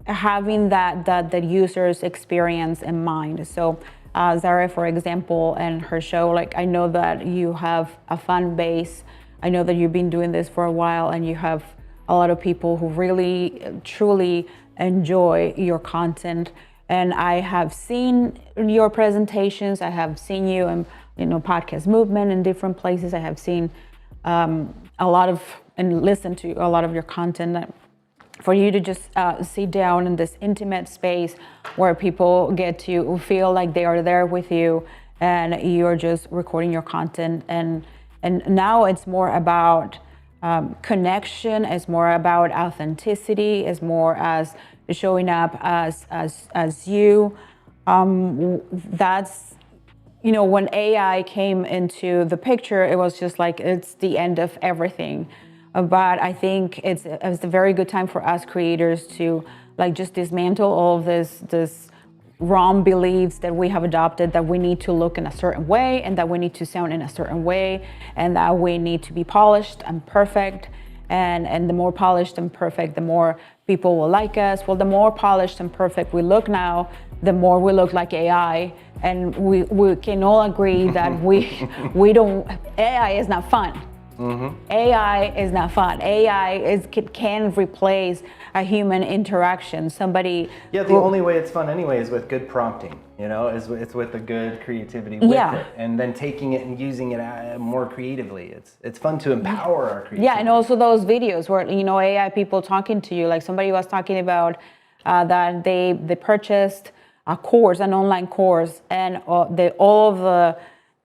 having that user's experience in mind. So Zara, for example, and her show, like, I know that you have a fan base I know that you've been doing this for a while, and you have a lot of people who really, truly enjoy your content. And I have seen your presentations. I have seen you in, podcast movement in different places. I have seen a lot of and listened to a lot of your content. For you to just sit down in this intimate space where people get to feel like they are there with you, and you're just recording your content. And now it's more about connection. It's more about authenticity. It's more as showing up as you. That's, when AI came into the picture, it was just like it's the end of everything. But I think it's a very good time for us creators to like just dismantle all of this wrong beliefs that we have adopted, that we need to look in a certain way, and that we need to sound in a certain way, and that we need to be polished and perfect. And the more polished and perfect, the more people will like us. Well, the more polished and perfect we look now, the more we look like AI. And we can all agree that we don't, AI is not fun. Mm-hmm. AI is not fun. AI can replace a human interaction. Somebody. Yeah, the only way it's fun anyway is with good prompting. It's with a good creativity with it, and then taking it and using it more creatively. It's fun to empower our creativity. Yeah, and also those videos where AI people talking to you, like somebody was talking about that they purchased a course, an online course, and all of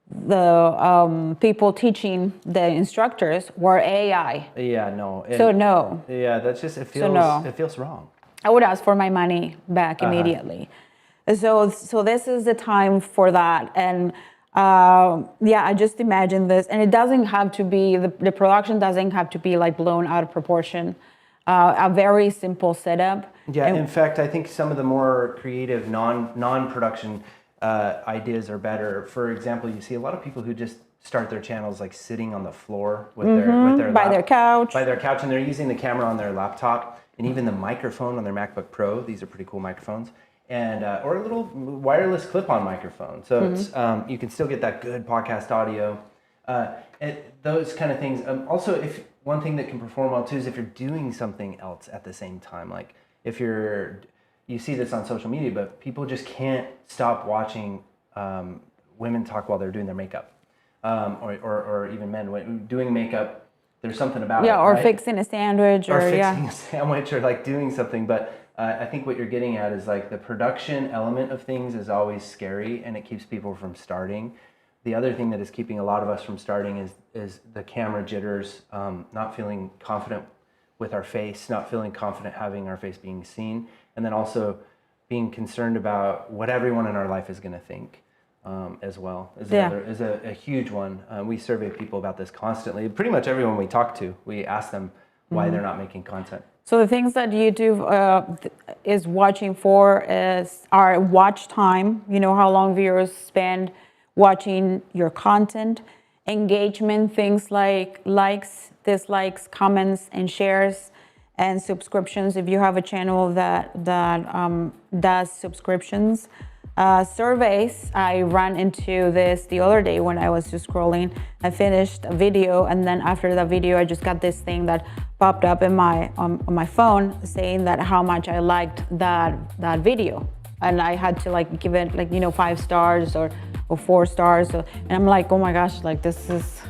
the people teaching the instructors were AI. Yeah, no. So no. Yeah, that's just it feels wrong. I would ask for my money back immediately. So this is the time for that. And I just imagine this, and it doesn't have to be the production doesn't have to be like blown out of proportion. A very simple setup. Yeah, in fact, I think some of the more creative non-production ideas are better. For example, you see a lot of people who just start their channels like sitting on the floor with their by their couch, and they're using the camera on their laptop and even the microphone on their MacBook Pro. These are pretty cool microphones, and or a little wireless clip-on microphone. So it's you can still get that good podcast audio, and those kind of things. Also, if one thing that can perform well too is if you're doing something else at the same time, like if you see this on social media, but people just can't stop watching women talk while they're doing their makeup, or even men doing makeup. There's something about it. Yeah, or right? fixing a sandwich, or fixing a sandwich, or like doing something. But I think what you're getting at is like the production element of things is always scary, and it keeps people from starting. The other thing that is keeping a lot of us from starting is the camera jitters, not feeling confident with our face, not feeling confident having our face being seen, and then also being concerned about what everyone in our life is going to think as well is a huge one. We survey people about this constantly. Pretty much everyone we talk to, we ask them why they're not making content. So the things that YouTube is watching for is our watch time, how long viewers spend watching your content, engagement, things like likes, dislikes, comments, and shares, and subscriptions. If you have a channel that does subscriptions, surveys. I ran into this the other day when I was just scrolling. I finished a video, and then after that video, I just got this thing that popped up in on my phone saying that how much I liked that video, and I had to like give it 5 stars or 4 stars. And I'm like, oh my gosh, like this is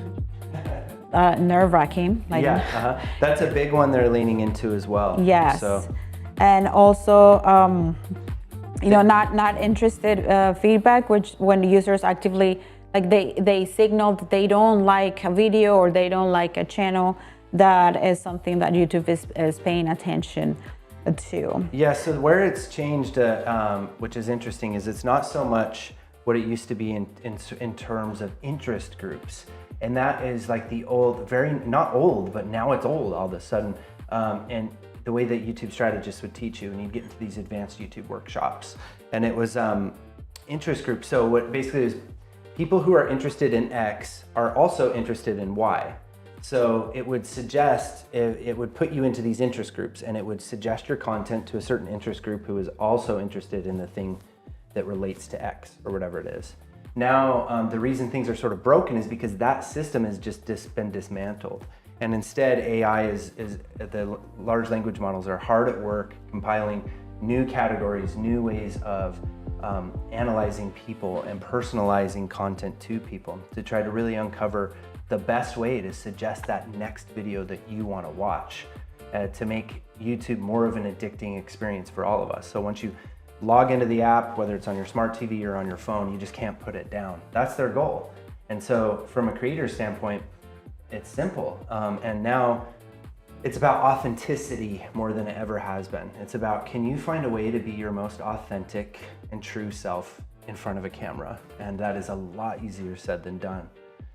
nerve-wracking. That's a big one they're leaning into as well. Yes. So. And also, not interested feedback, which when users actively they signal that they don't like a video or they don't like a channel, that is something that YouTube is paying attention to. Yeah. So where it's changed, which is interesting, is it's not so much what it used to be in terms of interest groups. And that is like the old, not old, but now it's old all of a sudden. And the way that YouTube strategists would teach you, and you'd get into these advanced YouTube workshops. And it was interest groups. So what basically is people who are interested in X are also interested in Y. So it would suggest, it would put you into these interest groups, and it would suggest your content to a certain interest group who is also interested in the thing that relates to X or whatever it is. Now, the reason things are sort of broken is because that system has just been dismantled. And instead, AI is the large language models are hard at work compiling new categories, new ways of analyzing people and personalizing content to people to try to really uncover the best way to suggest that next video that you want to watch, to make YouTube more of an addicting experience for all of us. So once you log into the app, whether it's on your smart TV or on your phone, you just can't put it down. That's their goal. And so from a creator standpoint, it's simple. And now it's about authenticity more than it ever has been. It's about, can you find a way to be your most authentic and true self in front of a camera? And that is a lot easier said than done.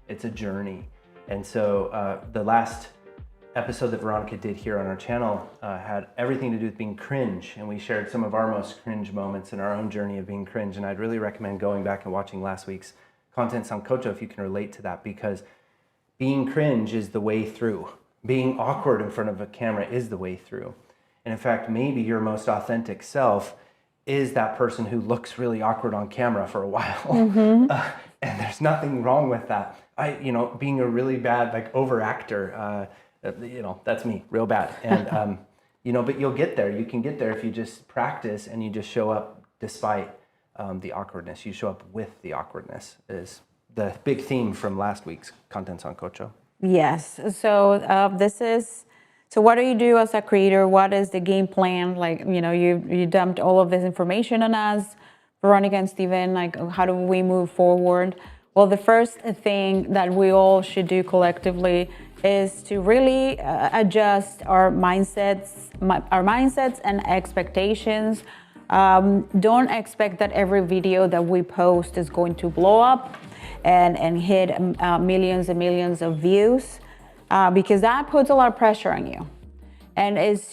It's a journey. And so the last episode that Veronica did here on our channel had everything to do with being cringe, and we shared some of our most cringe moments in our own journey of being cringe. And I'd really recommend going back and watching last week's Content Sancocho if you can relate to that, because being cringe is the way through. Being awkward in front of a camera is the way through. And in fact, maybe your most authentic self is that person who looks really awkward on camera for a while. And there's nothing wrong with that. Being a really bad over actor, that's me, real bad. And, but you'll get there. You can get there if you just practice and you just show up despite the awkwardness. You show up with the awkwardness is the big theme from last week's Content Sancocho. Yes. So what do you do as a creator? What is the game plan? You dumped all of this information on us, Veronica and Steven, how do we move forward? Well, the first thing that we all should do collectively is to really adjust our mindsets and expectations. Don't expect that every video that we post is going to blow up and hit millions and millions of views, because that puts a lot of pressure on you, and it's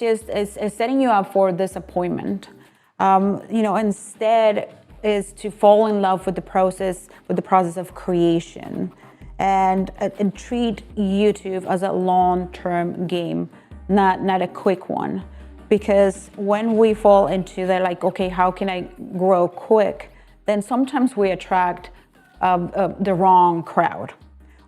setting you up for disappointment. Instead is to fall in love with the process of creation, and treat YouTube as a long-term game, not a quick one. Because when we fall into the okay, how can I grow quick? Then sometimes we attract the wrong crowd,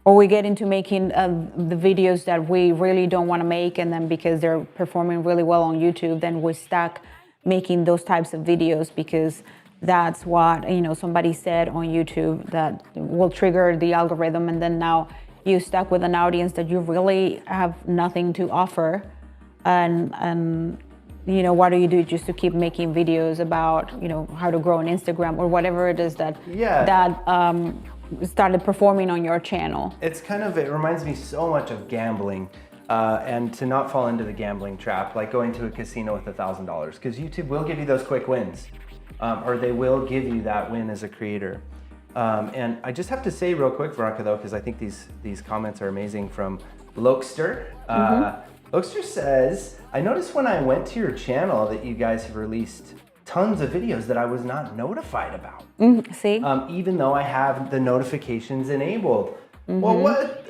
or we get into making the videos that we really don't want to make, and then because they're performing really well on YouTube, then we're stuck making those types of videos because that's what somebody said on YouTube that will trigger the algorithm, and then now you're stuck with an audience that you really have nothing to offer. And what do you do just to keep making videos about how to grow on Instagram or whatever it is that started performing on your channel? It reminds me so much of gambling, and to not fall into the gambling trap, like going to a casino with $1,000, because YouTube will give you those quick wins, or they will give you that win as a creator. And I just have to say real quick, Veronica, though, because I think these comments are amazing, from Lokester. Lokester says, I noticed when I went to your channel that you guys have released tons of videos that I was not notified about. See? Even though I have the notifications enabled. Well, what?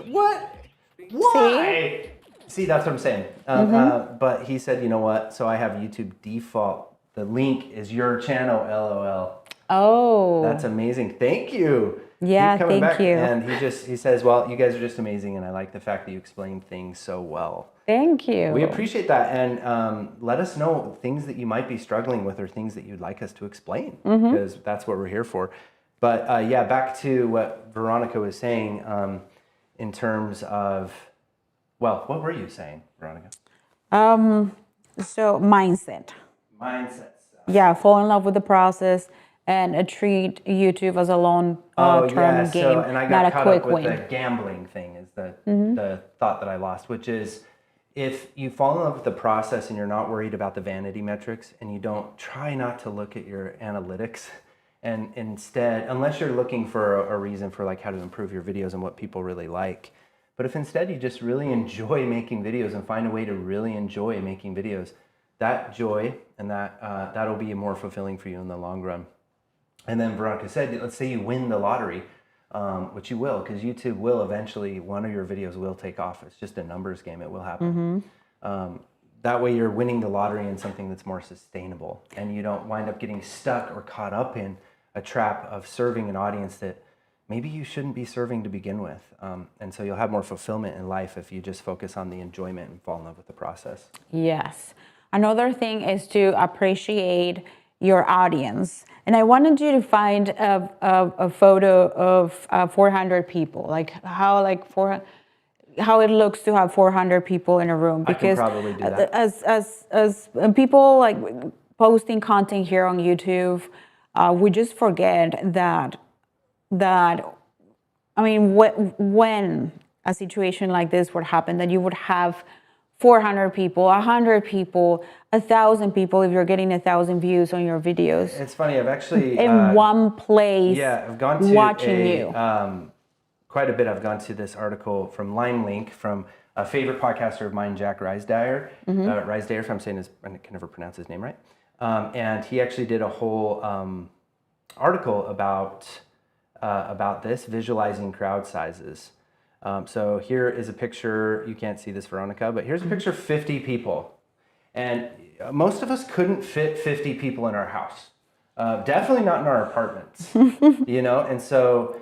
Why? See, that's what I'm saying. But he said, you know what? So I have YouTube default. The link is your channel, LOL. Oh. That's amazing. Thank you. Yeah, Keep coming thank back. you. And he says, well, you guys are just amazing, and I like the fact that you explain things so well. Thank you. We appreciate that, and let us know things that you might be struggling with or things that you'd like us to explain, because that's what we're here for. But back to what Veronica was saying in terms of, well, what were you saying, Veronica? So mindset. Mindset stuff. Yeah, fall in love with the process and treat YouTube as a long-term game, and I got caught up with the gambling thing is the thought that I lost, which is, if you fall in love with the process and you're not worried about the vanity metrics, and you don't try not to look at your analytics, and instead, unless you're looking for a reason for how to improve your videos and what people really like, but if instead you just really enjoy making videos and find a way to really enjoy making videos, that joy and that'll be more fulfilling for you in the long run. And then Veronica said, let's say you win the lottery, which you will, because YouTube will eventually, one of your videos will take off. It's just a numbers game. It will happen. That way you're winning the lottery in something that's more sustainable, and you don't wind up getting stuck or caught up in a trap of serving an audience that maybe you shouldn't be serving to begin with. And so you'll have more fulfillment in life if you just focus on the enjoyment and fall in love with the process. Yes. Another thing is to appreciate your audience. And I wanted you to find a photo of 400 people, like how it looks to have 400 people in a room. Because I can probably do that. As people like posting content here on YouTube, we just forget that I mean, when a situation like this would happen, that you would have 400 people, 100 people, 1,000 people if you're getting 1,000 views on your videos. It's funny, I've actually... in one place, I've gone to watching you. Quite a bit. I've gone to this article from LimeLink from a favorite podcaster of mine, Jack Rysdyer. Rysdyer, if I'm saying I can never pronounce his name right. And he actually did a whole article about this, visualizing crowd sizes. So here is a picture, you can't see this, Veronica, but here's a picture of 50 people. And most of us couldn't fit 50 people in our house. Definitely not in our apartments, you know? And so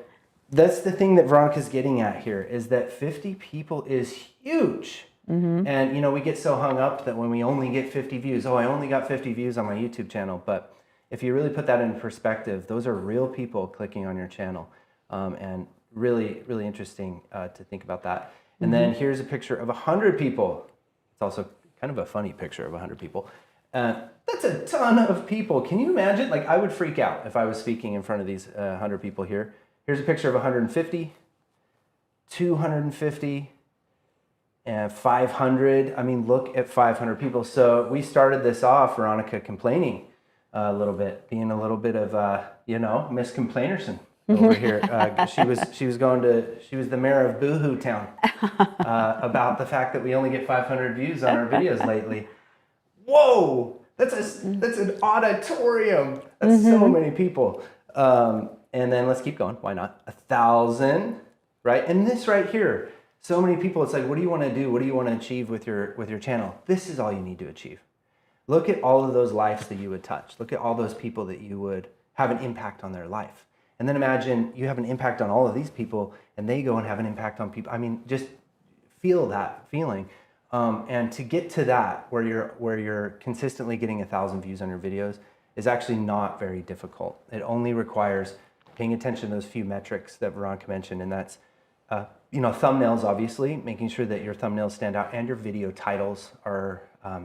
that's the thing that Veronica's getting at here, is that 50 people is huge. And, you know, we get so hung up that when we only get 50 views, I only got 50 views on my YouTube channel. But if you really put that in perspective, those are real people clicking on your channel. And really, really interesting to think about that. And then here's a picture of 100 people. It's also kind of a funny picture of 100 people. That's a ton of people. Can you imagine? Like, I would freak out if I was speaking in front of these 100 people here. Here's a picture of 150, 250, and 500. I mean, look at 500 people. So we started this off, Veronica complaining a little bit, being a little bit of, you know, Miss Complainerson over here. She was the mayor of Boohoo Town about the fact that we only get 500 views on our videos lately. Whoa, that's an auditorium. That's so many people. And then let's keep going. Why not? 1,000, right? And this right here, so many people. It's like, what do you want to do? What do you want to achieve with your channel? This is all you need to achieve. Look at all of those lives that you would touch. Look at all those people that you would have an impact on their life. And then imagine you have an impact on all of these people, and they go and have an impact on people. I mean, just feel that feeling. And to get to that, where you're consistently getting 1,000 views on your videos, is actually not very difficult. It only requires paying attention to those few metrics that Veronica mentioned, and that's you know, thumbnails, obviously, making sure that your thumbnails stand out and your video titles are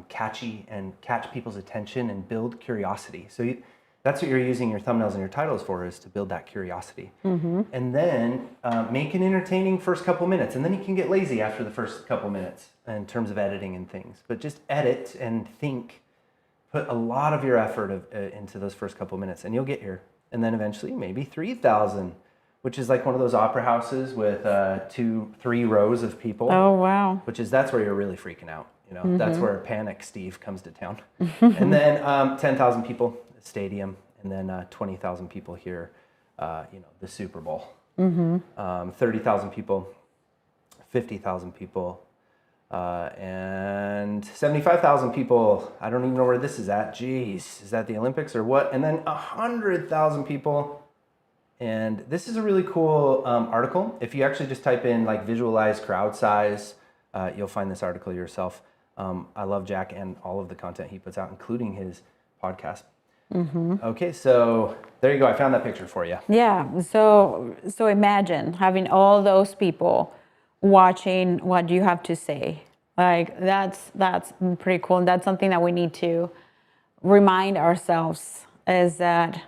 catchy and catch people's attention and build curiosity. So that's what you're using your thumbnails and your titles for, is to build that curiosity. And then make an entertaining first couple minutes, and then you can get lazy after the first couple minutes in terms of editing and things. But just edit and think, put a lot of your effort into those first couple minutes, and you'll get here. And then eventually maybe 3,000, which is like one of those opera houses with 2-3 rows of people. Oh, wow. That's where you're really freaking out. You know, that's where Panic Steve comes to town. And then 10,000 people, stadium, and then 20,000 people here, you know, the Super Bowl. 30,000 people, 50,000 people, and 75,000 people. I don't even know where this is at. Jeez, is that the Olympics or what? And then 100,000 people. And this is a really cool article. If you actually just type in like visualize crowd size, you'll find this article yourself. I love Jack and all of the content he puts out, including his podcast. Okay, so there you go. I found that picture for you. Yeah. So imagine having all those people watching what you have to say. Like that's pretty cool. And that's something that we need to remind ourselves, is that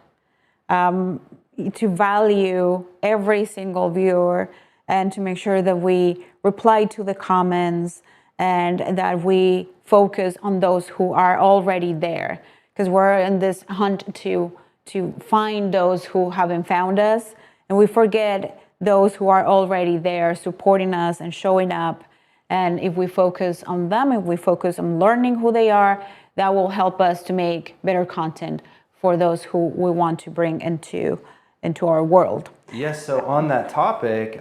to value every single viewer, and to make sure that we reply to the comments, and that we focus on those who are already there, because we're in this hunt to find those who haven't found us, and we forget those who are already there supporting us and showing up. And if we focus on them, if we focus on learning who they are, that will help us to make better content for those who we want to bring into our world. Yes, so on that topic,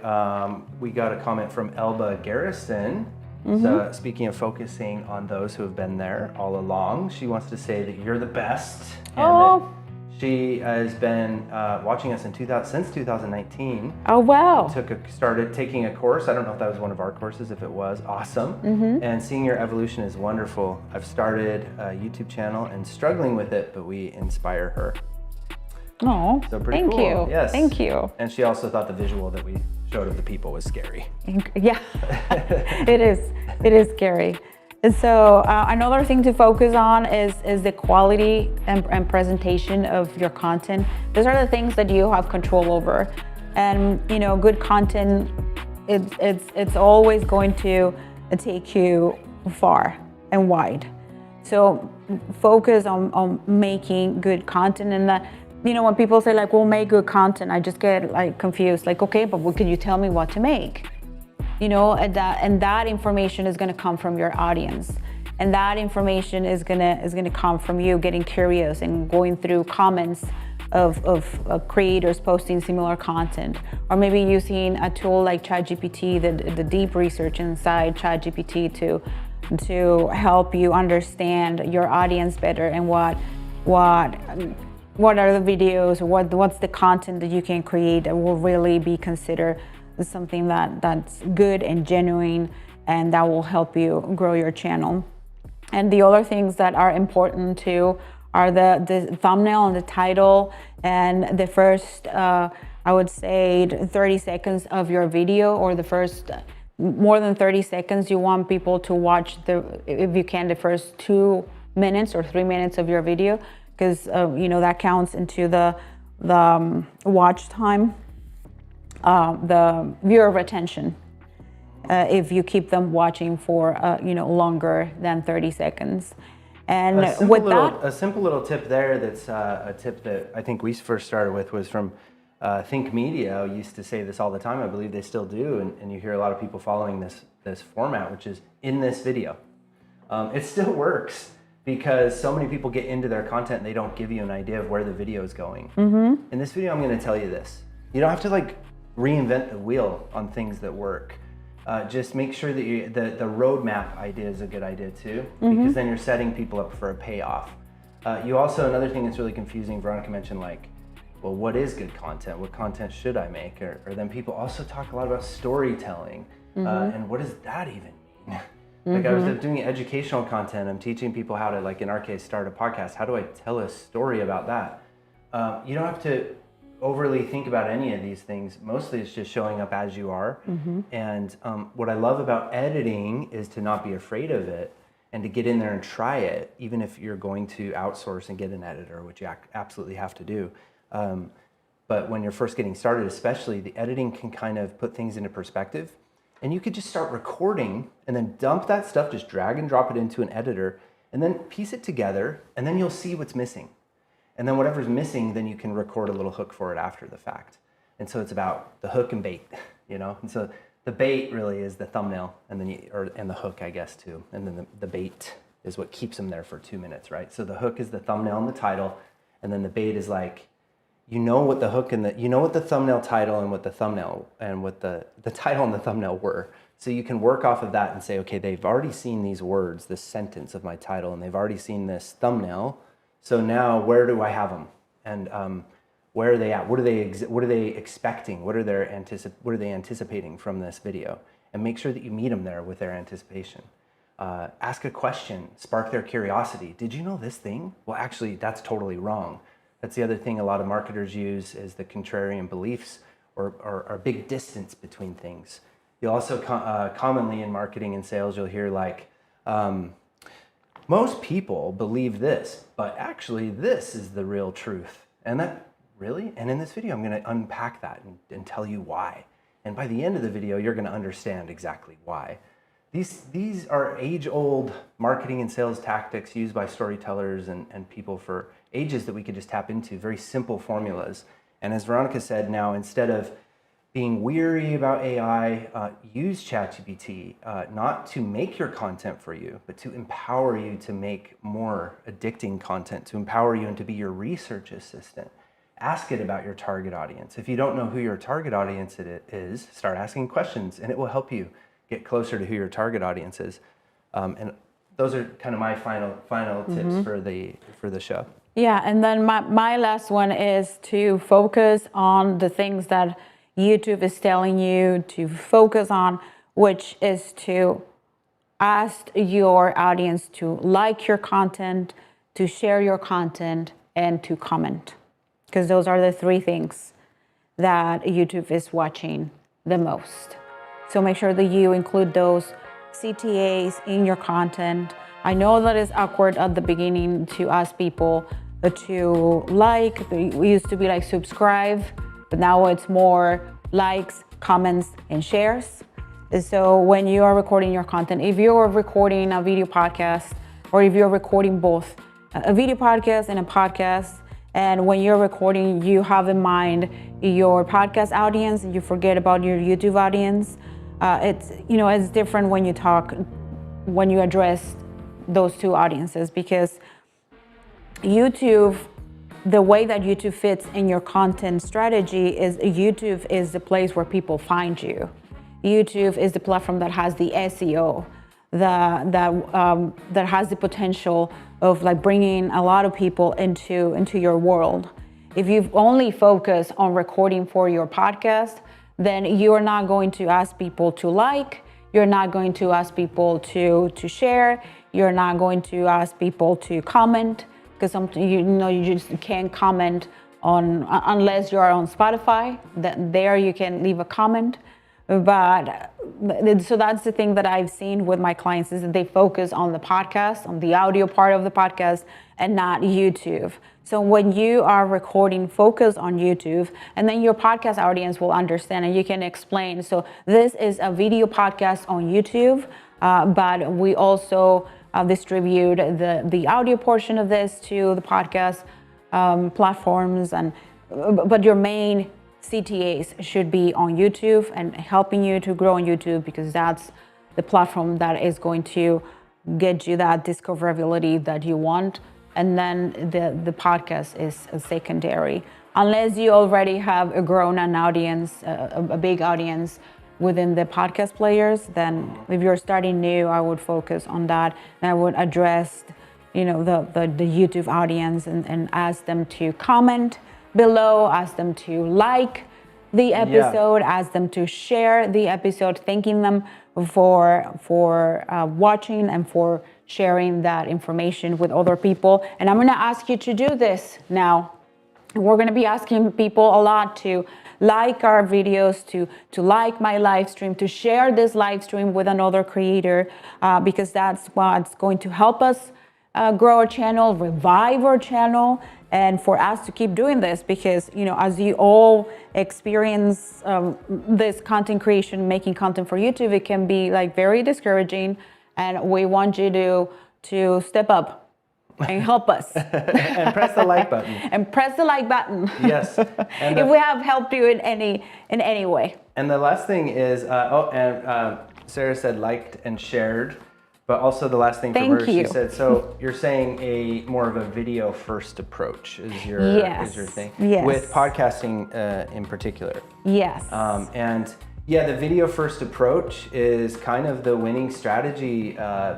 we got a comment from Elba Garrison. So speaking of focusing on those who have been there all along, she wants to say that you're the best. And that She has been watching us since 2019. Oh, wow. Started taking a course. I don't know if that was one of our courses. If it was, awesome. And seeing your evolution is wonderful. I've started a YouTube channel and struggling with it, but we inspire her. Oh, So pretty thank cool. you. Yes. Thank you. And she also thought the visual that we showed of the people was scary. Yeah, it is. It is scary. And so another thing to focus on is the quality and presentation of your content. Those are the things that you have control over. And you know, good content, it's always going to take you far and wide. So focus on making good content. And that, you know, when people say like, we'll make good content, I just get like confused, like, okay, but what, can you tell me what to make? You know, and that information is going to come from your audience, and that information is gonna come from you getting curious and going through comments of creators posting similar content, or maybe using a tool like ChatGPT, the deep research inside ChatGPT to help you understand your audience better and what are the videos, what's the content that you can create that will really be considered something that's good and genuine, and that will help you grow your channel. And the other things that are important too are the thumbnail and the title, and the first I would say 30 seconds of your video, or the first more than 30 seconds. You want people to watch if you can, the first 2 minutes or 3 minutes of your video, because you know, that counts into the watch time. The viewer retention, if you keep them watching for you know, longer than 30 seconds. And a simple little tip there, that's a tip that I think we first started with, was from Think Media. Used to say this all the time. I believe they still do, and you hear a lot of people following this format, which is in this video. It still works, because so many people get into their content and they don't give you an idea of where the video is going. In this video, I'm going to tell you this. You don't have to like reinvent the wheel on things that work. Just make sure that the roadmap idea is a good idea too, because then you're setting people up for a payoff. You also, another thing that's really confusing, Veronica mentioned, like, well, what is good content? What content should I make? Or then people also talk a lot about storytelling, and what does that even mean? Like, I was doing educational content. I'm teaching people how to, like in our case, start a podcast. How do I tell a story about that? You don't have to overly think about any of these things. Mostly it's just showing up as you are. And what I love about editing is to not be afraid of it, and to get in there and try it, even if you're going to outsource and get an editor, which you absolutely have to do. But when you're first getting started, especially, the editing can kind of put things into perspective, and you could just start recording and then dump that stuff, just drag and drop it into an editor, and then piece it together, and then you'll see what's missing. And then whatever's missing, then you can record a little hook for it after the fact. And so it's about the hook and bait, you know? And so the bait really is the thumbnail, and then and the hook, I guess, too. And then the bait is what keeps them there for 2 minutes, right? So the hook is the thumbnail and the title, and then the bait is like, you know what the hook and what the thumbnail title and what the thumbnail and what the title and the thumbnail were. So you can work off of that and say, okay, they've already seen these words, this sentence of my title, and they've already seen this thumbnail. So now, where do I have them? And where are they at? What are they expecting? What are they anticipating from this video? And make sure that you meet them there with their anticipation. Ask a question, spark their curiosity. Did you know this thing? Well, actually, that's totally wrong. That's the other thing a lot of marketers use, is the contrarian beliefs, or a big distance between things. You'll also commonly in marketing and sales, you'll hear like, most people believe this, but actually this is the real truth. And that, really? And in this video, I'm going to unpack that and tell you why. And by the end of the video, you're going to understand exactly why. These are age-old marketing and sales tactics used by storytellers and people for ages that we could just tap into, very simple formulas. And as Veronica said, now instead of being weary about AI, use ChatGPT, not to make your content for you, but to empower you to make more addicting content, to empower you and to be your research assistant. Ask it about your target audience. If you don't know who your target audience is, start asking questions, and it will help you get closer to who your target audience is. And those are kind of my final tips for the show. Yeah, and then my last one is to focus on the things that YouTube is telling you to focus on, which is to ask your audience to like your content, to share your content, and to comment. Because those are the three things that YouTube is watching the most. So make sure that you include those CTAs in your content. I know that it's awkward at the beginning to ask people to like. It used to be like subscribe, but now it's more likes, comments, and shares. So when you are recording your content, if you're recording a video podcast, or if you're recording both a video podcast and a podcast, and when you're recording, you have in mind your podcast audience and you forget about your YouTube audience. It's different when you address those two audiences, because YouTube, the way that YouTube fits in your content strategy is YouTube is the place where people find you. YouTube is the platform that has the SEO, that has the potential of like bringing a lot of people into your world. If you only focus on recording for your podcast, then you are not going to ask people to like, you're not going to ask people to share, you're not going to ask people to comment, because you just can't comment on unless you are on Spotify. That there you can leave a comment. But so that's the thing that I've seen with my clients, is that they focus on the podcast, on the audio part of the podcast, and not YouTube. So when you are recording, focus on YouTube, and then your podcast audience will understand, and you can explain. So this is a video podcast on YouTube, but we also distribute the audio portion of this to the podcast platforms, but your main CTAs should be on YouTube and helping you to grow on YouTube, because that's the platform that is going to get you that discoverability that you want. And then the podcast is a secondary. Unless you already have an audience, a big audience within the podcast players, then if you're starting new, I would focus on that. And I would address, the YouTube audience and ask them to comment below, ask them to like the episode, ask them to share the episode, thanking them for watching and for sharing that information with other people. And I'm going to ask you to do this now. We're going to be asking people a lot to like our videos, to like my live stream, to share this live stream with another creator, because that's what's going to help us grow our channel, revive our channel, and for us to keep doing this, because as you all experience this content creation, making content for YouTube, it can be like very discouraging, and we want you to step up and help us. And press the like button. And press the like button. Yes. And if we have helped you in any way. And the last thing is, Sarah said liked and shared. But also the last thing from her, she said, so you're saying more of a video first approach is your thing? Yes. With podcasting in particular. Yes. The video first approach is kind of the winning strategy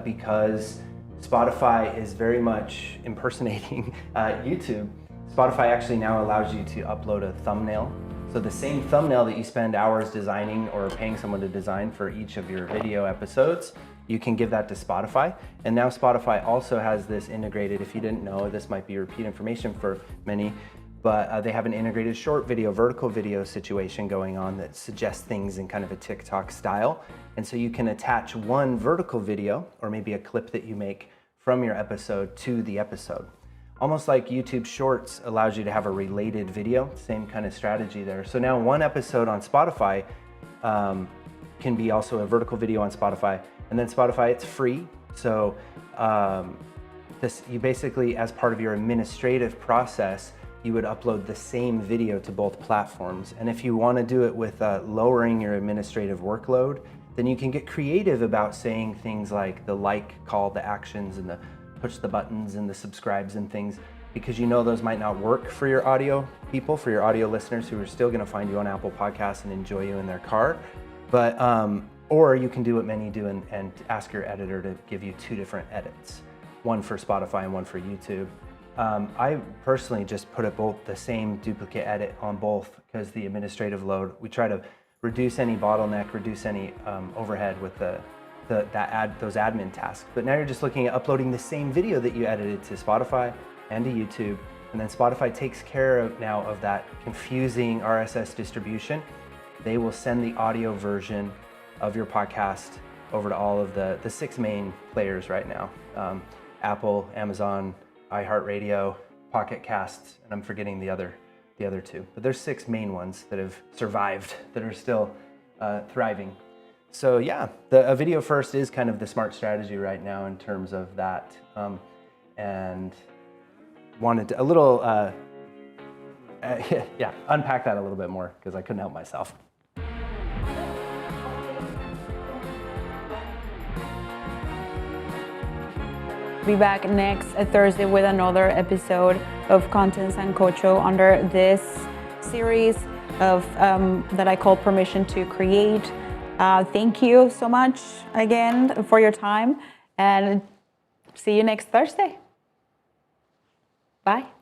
because Spotify is very much impersonating YouTube. Spotify actually now allows you to upload a thumbnail. So the same thumbnail that you spend hours designing or paying someone to design for each of your video episodes, you can give that to Spotify. And now Spotify also has this integrated, if you didn't know, this might be repeat information for many, but they have an integrated short video, vertical video situation going on that suggests things in kind of a TikTok style. And so you can attach one vertical video or maybe a clip that you make from your episode to the episode. Almost like YouTube Shorts allows you to have a related video, same kind of strategy there. So now one episode on Spotify can be also a vertical video on Spotify. And then Spotify, it's free. So you basically, as part of your administrative process, you would upload the same video to both platforms. And if you want to do it with lowering your administrative workload, then you can get creative about saying things like the like, call the actions, and the push the buttons and the subscribes and things, because those might not work for your audio people, for your audio listeners who are still going to find you on Apple Podcasts and enjoy you in their car. But or you can do what many do and ask your editor to give you two different edits, one for Spotify and one for YouTube. I personally just put the same duplicate edit on both because the administrative load, we try to reduce any bottleneck, reduce any overhead with those admin tasks. But now you're just looking at uploading the same video that you edited to Spotify and to YouTube. And then Spotify takes care of now of that confusing RSS distribution. They will send the audio version of your podcast over to all of the 6 main players right now. Apple, Amazon, iHeartRadio, Pocket Casts, and I'm forgetting the other 2. But there's 6 main ones that have survived, that are still thriving. So yeah, a video first is kind of the smart strategy right now in terms of that. And wanted to unpack that a little bit more because I couldn't help myself. Be back next Thursday with another episode of Content Sancocho under this series of that I call Permission to Create. Thank you so much again for your time, and see you next Thursday. Bye.